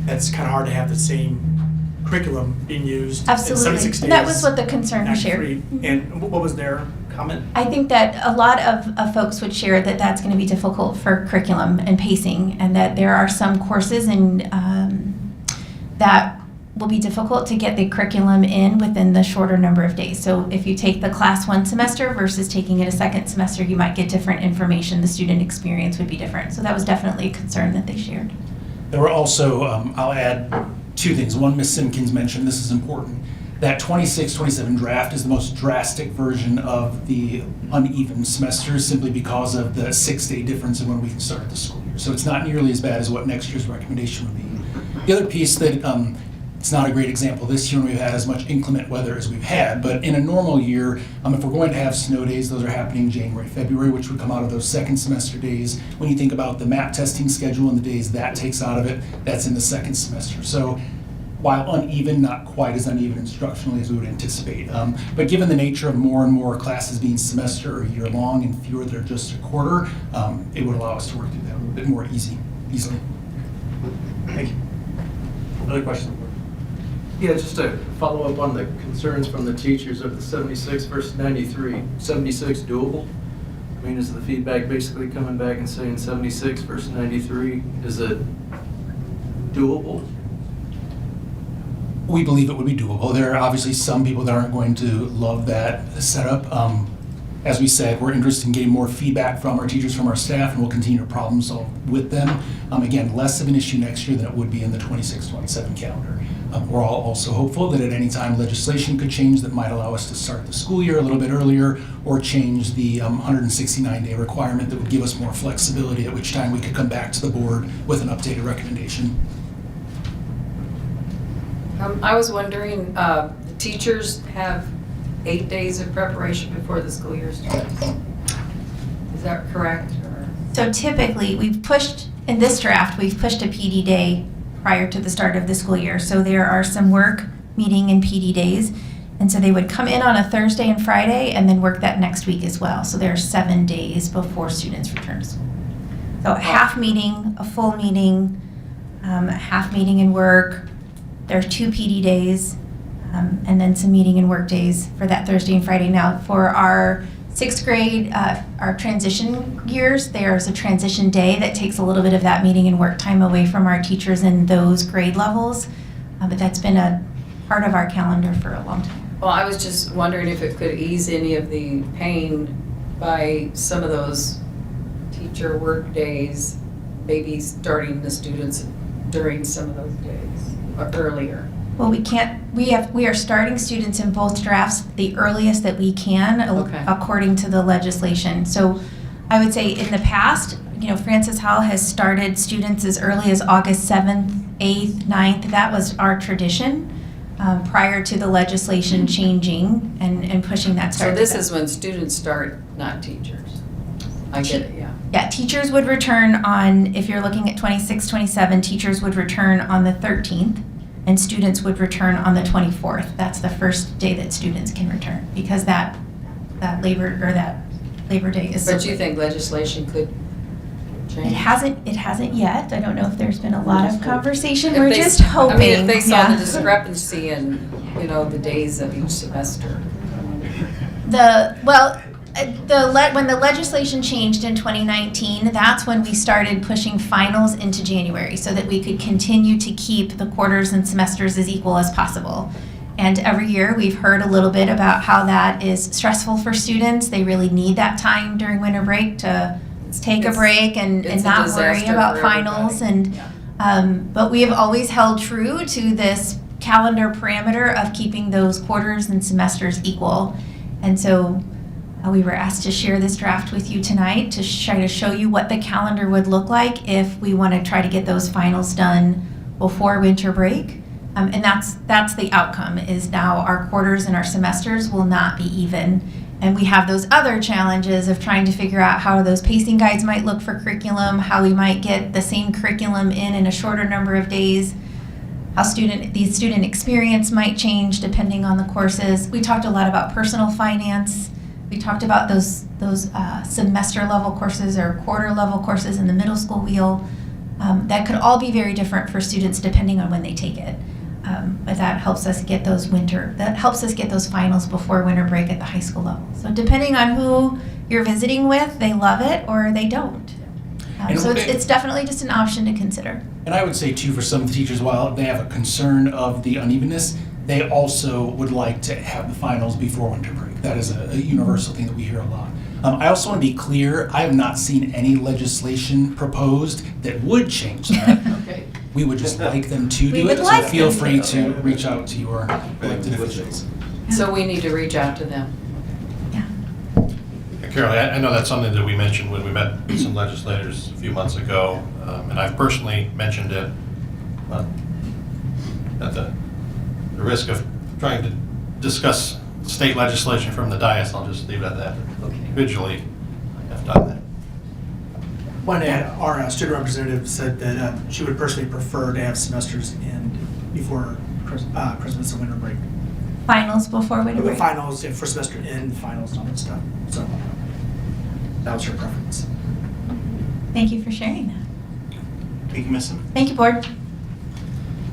That's kind of hard to have the same curriculum being used. Absolutely. In 76 days. And that was what the concern was shared. And what was their comment? I think that a lot of folks would share that that's going to be difficult for curriculum and pacing, and that there are some courses that will be difficult to get the curriculum in within the shorter number of days. So if you take the class 1 semester versus taking it a second semester, you might get different information. The student experience would be different. So that was definitely a concern that they shared. There were also, I'll add 2 things. One, Ms. Simpkins mentioned, this is important, that 26-27 draft is the most drastic version of the uneven semesters simply because of the 6-day difference in when we can start the school year. So it's not nearly as bad as what next year's recommendation would be. The other piece that it's not a great example this year when we've had as much inclement weather as we've had, but in a normal year, if we're going to have snow days, those are happening January, February, which would come out of those second semester days. When you think about the MAP testing schedule and the days that takes out of it, that's in the second semester. So while uneven, not quite as uneven instructionally as we would anticipate. But given the nature of more and more classes being semester or year long and fewer that are just a quarter, it would allow us to work through that a little bit more easily. Thank you. Other questions? Yeah, just to follow up on the concerns from the teachers of the 76 versus 93. 76 doable? I mean, is the feedback basically coming back and saying 76 versus 93? Is it doable? We believe it would be doable. There are obviously some people that aren't going to love that setup. As we said, we're interested in getting more feedback from our teachers, from our staff, and we'll continue to problem solve with them. Again, less of an issue next year than it would be in the 26-27 calendar. We're all also hopeful that at any time legislation could change that might allow us to start the school year a little bit earlier or change the 169-day requirement that would give us more flexibility, at which time we could come back to the board with an updated recommendation. I was wondering, the teachers have 8 days of preparation before the school year starts. Is that correct? So typically, we've pushed, in this draft, we've pushed a PD day prior to the start of the school year. So there are some work, meeting, and PD days. And so they would come in on a Thursday and Friday and then work that next week as well. So there are 7 days before students return to school. So a half meeting, a full meeting, a half meeting and work. There are 2 PD days, and then some meeting and work days for that Thursday and Friday. Now, for our Sixth grade are transition years. There's a transition day that takes a little bit of that meeting and work time away from our teachers in those grade levels. But that's been a part of our calendar for a long time. Well, I was just wondering if it could ease any of the pain by some of those teacher work days, maybe starting the students during some of those days or earlier. Well, we can't. We are starting students in both drafts the earliest that we can, according to the legislation. So, I would say in the past, Francis Howell has started students as early as August 7th, 8th, 9th. That was our tradition prior to the legislation changing and pushing that start. So this is when students start, not teachers. I get it, yeah. Yeah, teachers would return on, if you're looking at 26, 27, teachers would return on the 13th, and students would return on the 24th. That's the first day that students can return, because that Labor Day is. But you think legislation could change? It hasn't yet. I don't know if there's been a lot of conversation. If We're they- just hoping. I mean, if they saw yeah. the discrepancy in, the days of each semester. When the legislation changed in 2019, that's when we started pushing finals into January so that we could continue to keep the quarters and semesters as equal as possible. And every year we've heard a little bit about how that is stressful for students. They really need that time during winter break to take a break and not worry about finals. But we have always held true to this calendar parameter of keeping those quarters and semesters equal. And so we were asked to share this draft with you tonight to try to show you what the calendar would look like if we want to try to get those finals done before winter break. And that's the outcome, is now our quarters and our semesters will not be even. And we have those other challenges of trying to figure out how those pacing guides might look for curriculum, how we might get the same curriculum in a shorter number of days, how the student experience might change depending on the courses. We talked a lot about personal finance. We talked about those semester level courses or quarter level courses in the middle school wheel. That could all be very different for students depending on when they take it. But that helps us get those finals before winter break at the high school level. So depending on who you're visiting with, they love it or they don't. So it's definitely just an option to consider. And I would say too, for some teachers, while they have a concern of the unevenness, they also would like to have the finals before winter break. That is a universal thing that we hear a lot. I also want to be clear, I have not seen any legislation proposed that would change that. Okay. We would just like them to do it, so feel free to reach out to your elected officials. So we need to reach out to them. Carol, I know that's something that we mentioned when we met with some legislators a few months ago, and I've personally mentioned it, but at the risk of trying to discuss state legislation from the dais, I'll just leave it at that. Individually, I have done that. Our student representative said that she would personally prefer to have semesters end before Christmas and winter break. Finals before winter break. Finals, for semester end, finals and all that stuff. So that was her preference. Thank you for sharing that. Thank you, Ms. Sim. Thank you, board.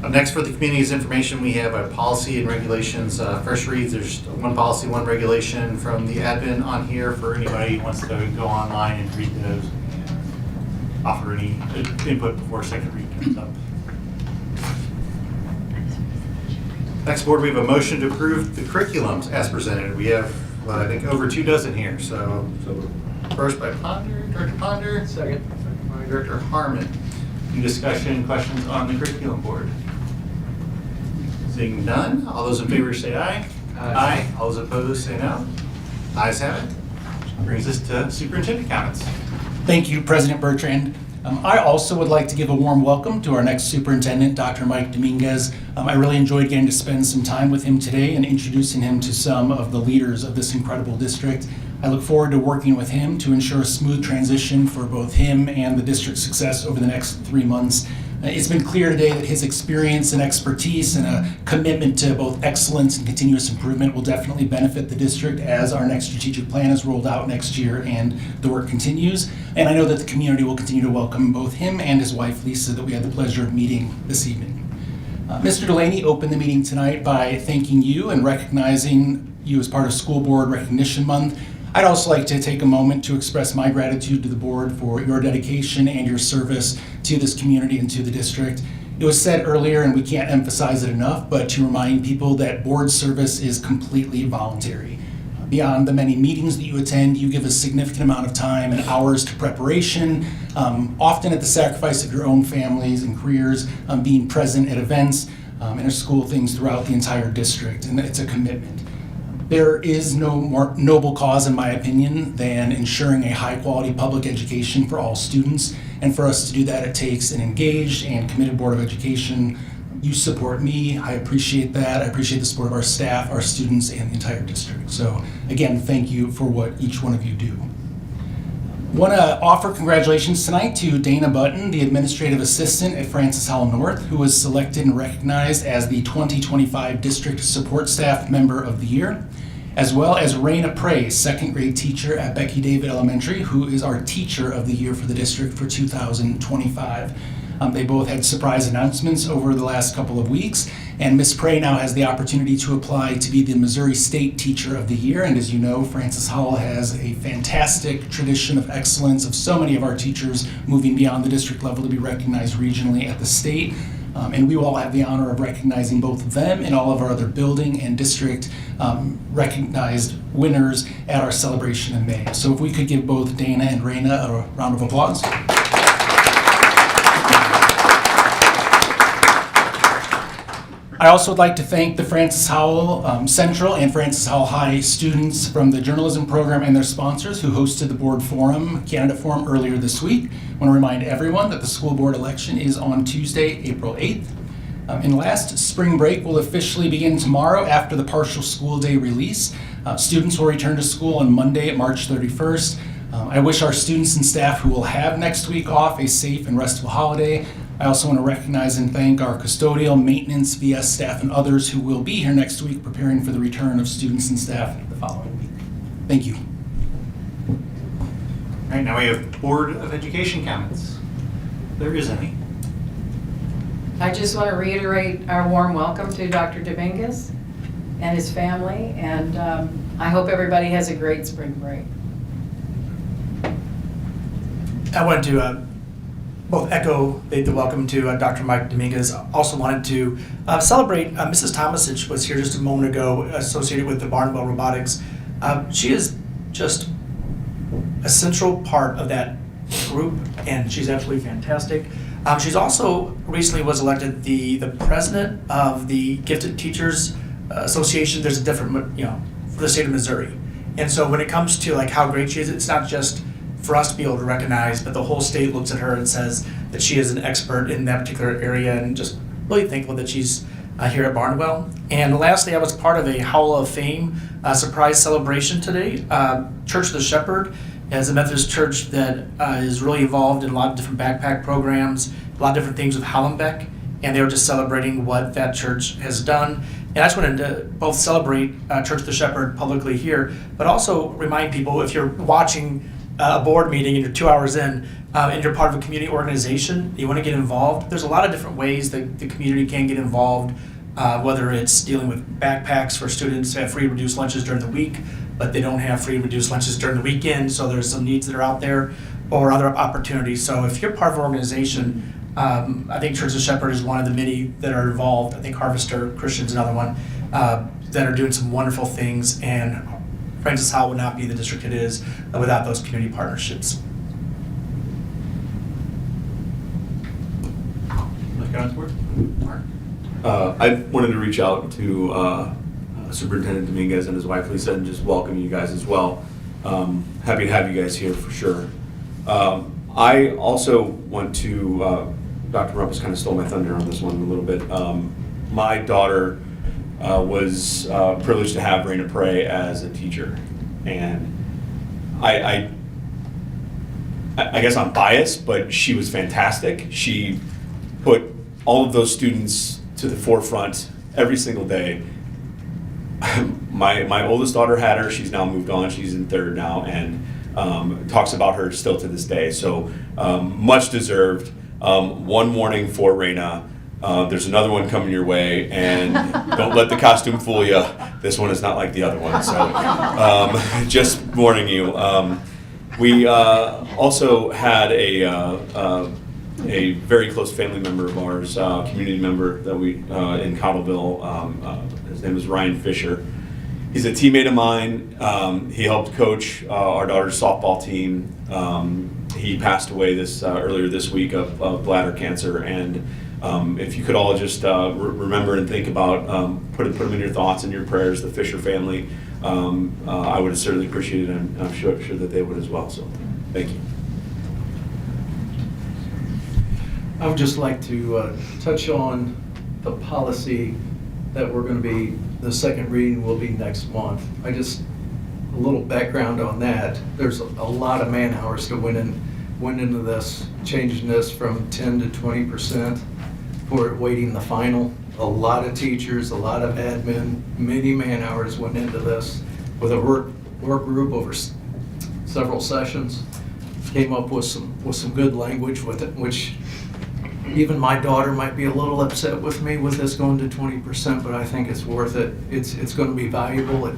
Up next for the community's information, we have a policy and regulations. First reads, there's one policy, one regulation from the admin on here for anybody who wants to go online and read those and offer any input before second read comes up. Next, board, we have a motion to approve the curriculums as presented. We have, I think, over 24 here. So first by Director Ponder. Second by Director Harmon. Any discussion, questions on the curriculum board? Seeing none, all those in favor say aye. Aye. All those opposed say no. Ayes have it. Brings us to superintendent comments. Thank you, President Bertrand. I also would like to give a warm welcome to our next superintendent, Dr. Mike Dominguez. I really enjoyed getting to spend some time with him today and introducing him to some of the leaders of this incredible district. I look forward to working with him to ensure a smooth transition for both him and the district's success over the next 3 months. It's been clear today that his experience and expertise and a commitment to both excellence and continuous improvement will definitely benefit the district as our next strategic plan is rolled out next year and the work continues. And I know that the community will continue to welcome both him and his wife, Lisa, that we had the pleasure of meeting this evening. Mr. Delaney opened the meeting tonight by thanking you and recognizing you as part of School Board Recognition Month. I'd also like to take a moment to express my gratitude to the board for your dedication and your service to this community and to the district. It was said earlier, and we can't emphasize it enough, but to remind people that board service is completely voluntary. Beyond the many meetings that you attend, you give a significant amount of time and hours to preparation, often at the sacrifice of your own families and careers, being present at events and at school things throughout the entire district, and it's a commitment. There is no more noble cause, in my opinion, than ensuring a high-quality public education for all students. And for us to do that, it takes an engaged and committed Board of Education. You support me. I appreciate that. I appreciate the support of our staff, our students, and the entire district. So again, thank you for what each one of you do. I want to offer congratulations tonight to Dana Button, the Administrative Assistant at Francis Howell North, who was selected and recognized as the 2025 District Support Staff Member of the Year, as well as Raina Prey, second grade teacher at Becky David Elementary, who is our Teacher of the Year for the district for 2025. They both had surprise announcements over the last couple of weeks, and Ms. Prey now has the opportunity to apply to be the Missouri State Teacher of the Year. And as you know, Francis Howell has a fantastic tradition of excellence of so many of our teachers moving beyond the district level to be recognized regionally at the state. And we will all have the honor of recognizing both of them and all of our other building and district recognized winners at our celebration in May. So if we could give both Dana and Raina a round of applause. I also would like to thank the Francis Howell Central and Francis Howell High students from the journalism program and their sponsors who hosted the board forum, candidate forum, earlier this week. I want to remind everyone that the school board election is on Tuesday, April 8th. And last, spring break will officially begin tomorrow after the partial school day release. Students will return to school on Monday, March 31st. I wish our students and staff who will have next week off a safe and restful holiday. I also want to recognize and thank our custodial, maintenance, VS staff, and others who will be here next week preparing for the return of students and staff the following week. Thank you. All right, now we have Board of Education comments. There is any. I just want to reiterate our warm welcome to Dr. Dominguez and his family, and I hope everybody has a great spring break. I wanted to both echo the welcome to Dr. Mike Dominguez. Also wanted to celebrate Mrs. Tomasic was here just a moment ago, associated with the Barnwell Robotics. She is just a central part of that group, and she's absolutely fantastic. She's also recently was elected the president of the Gifted Teachers Association. There's a different, for the state of Missouri. And so when it comes to like how great she is, it's not just for us to be able to recognize, but the whole state looks at her and says that she is an expert in that particular area, and just really thankful that she's here at Barnwell. And lastly, I was part of a Howell of Fame surprise celebration today. Church of the Shepherd is a Methodist church that is really involved in a lot of different backpack programs, a lot of different things with Hallenbeck, and they were just celebrating what that church has done. And I just wanted to both celebrate Church of the Shepherd publicly here, but also remind people, if you're watching a board meeting and you're 2 hours in, and you're part of a community organization, you want to get involved, there's a lot of different ways that the community can get involved, whether it's dealing with backpacks for students to have free reduced lunches during the week, but they don't have free reduced lunches during the weekend, so there's some needs that are out there, or other opportunities. So if you're part of an organization, I think Church of the Shepherd is one of the many that are involved. I think Harvester Christian's another one, that are doing some wonderful things, and Francis Howell would not be the district it is without those community partnerships. I wanted to reach out to Superintendent Dominguez and his wife Lisa and just welcome you guys as well. Happy to have you guys here for sure. I also want to, Dr. Rumpus kind of stole my thunder on this one a little bit. My daughter was privileged to have Raina Prey as a teacher, and I guess I'm biased, but she was fantastic. She put all of those students to the forefront every single day. My oldest daughter had her. She's now moved on. She's in third now, and talks about her still to this day. So much deserved. One morning for Raina, There's another one coming your way, and don't let the costume fool you. This one is not like the other one, so just warning you. We also had a very close family member of ours, community member that we in Cottleville. His name is Ryan Fisher. He's a teammate of mine. He helped coach our daughter's softball team. He passed away earlier this week of bladder cancer, and if you could all just remember and think about put him in your thoughts and your prayers, the Fisher family. I would certainly appreciate it, and I'm sure that they would as well. So, thank you. I would just like to touch on the policy that we're going to be, the second reading will be next month. A little background on that. There's a lot of man hours that went into this, changing this from 10 to 20% for weighting the final. A lot of teachers, a lot of admin, many man hours went into this with a work group over several sessions. Came up with some good language with it, which even my daughter might be a little upset with me with this going to 20%, but I think it's worth it. It's going to be valuable.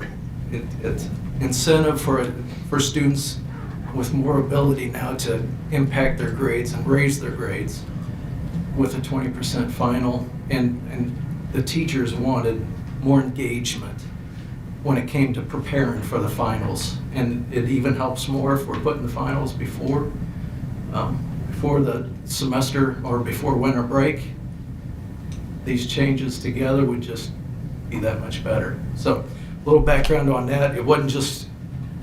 It's incentive for students with more ability now to impact their grades and raise their grades with a 20% final. And the teachers wanted more engagement when it came to preparing for the finals. And it even helps more if we're putting the finals before the semester or before winter break. These changes together would just be that much better. So a little background on that. It wasn't just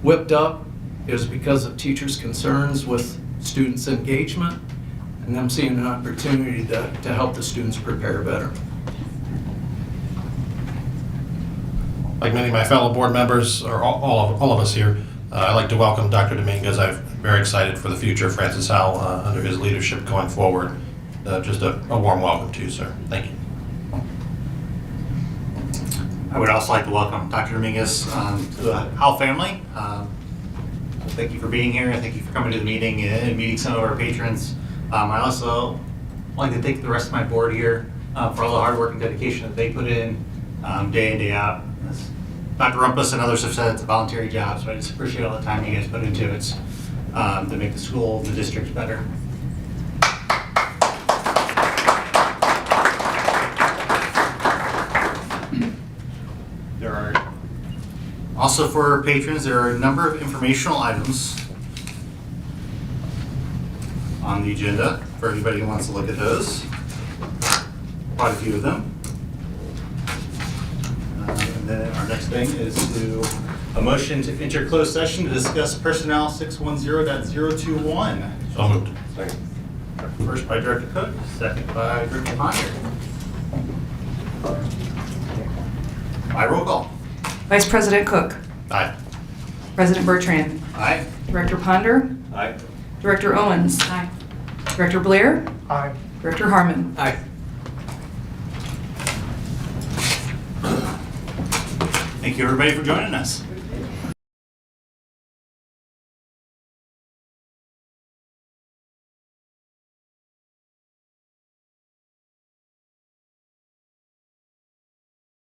whipped up. It was because of teachers' concerns with students' engagement and them seeing an opportunity to help the students prepare better. Like many of my fellow board members, or all of us here, I'd like to welcome Dr. Dominguez. I'm very excited for the future of Francis Howell under his leadership going forward. Just a warm welcome to you, sir. Thank you. I would also like to welcome Dr. Dominguez to the Howell family. Thank you for being here, and thank you for coming to the meeting and meeting some of our patrons. I also like to thank the rest of my board here for all the hard work and dedication that they put in day in, day out. As Dr. Rumpus and others have said, it's a voluntary job, so I just appreciate all the time you guys put into it to make the school and the district better. There are also, for patrons, there are a number of informational items on the agenda for anybody who wants to look at those. Quite a few of them. And then our next thing is a motion to enter closed session to discuss personnel 610.021. So moved. Second. First by Director Cook, second by Director Ponder. By roll call. Vice President Cook. Aye. President Bertrand. Aye. Director Ponder. Aye. Director Owens. Aye. Director Blair. Aye. Director Harmon. Aye. Thank you, everybody, for joining us.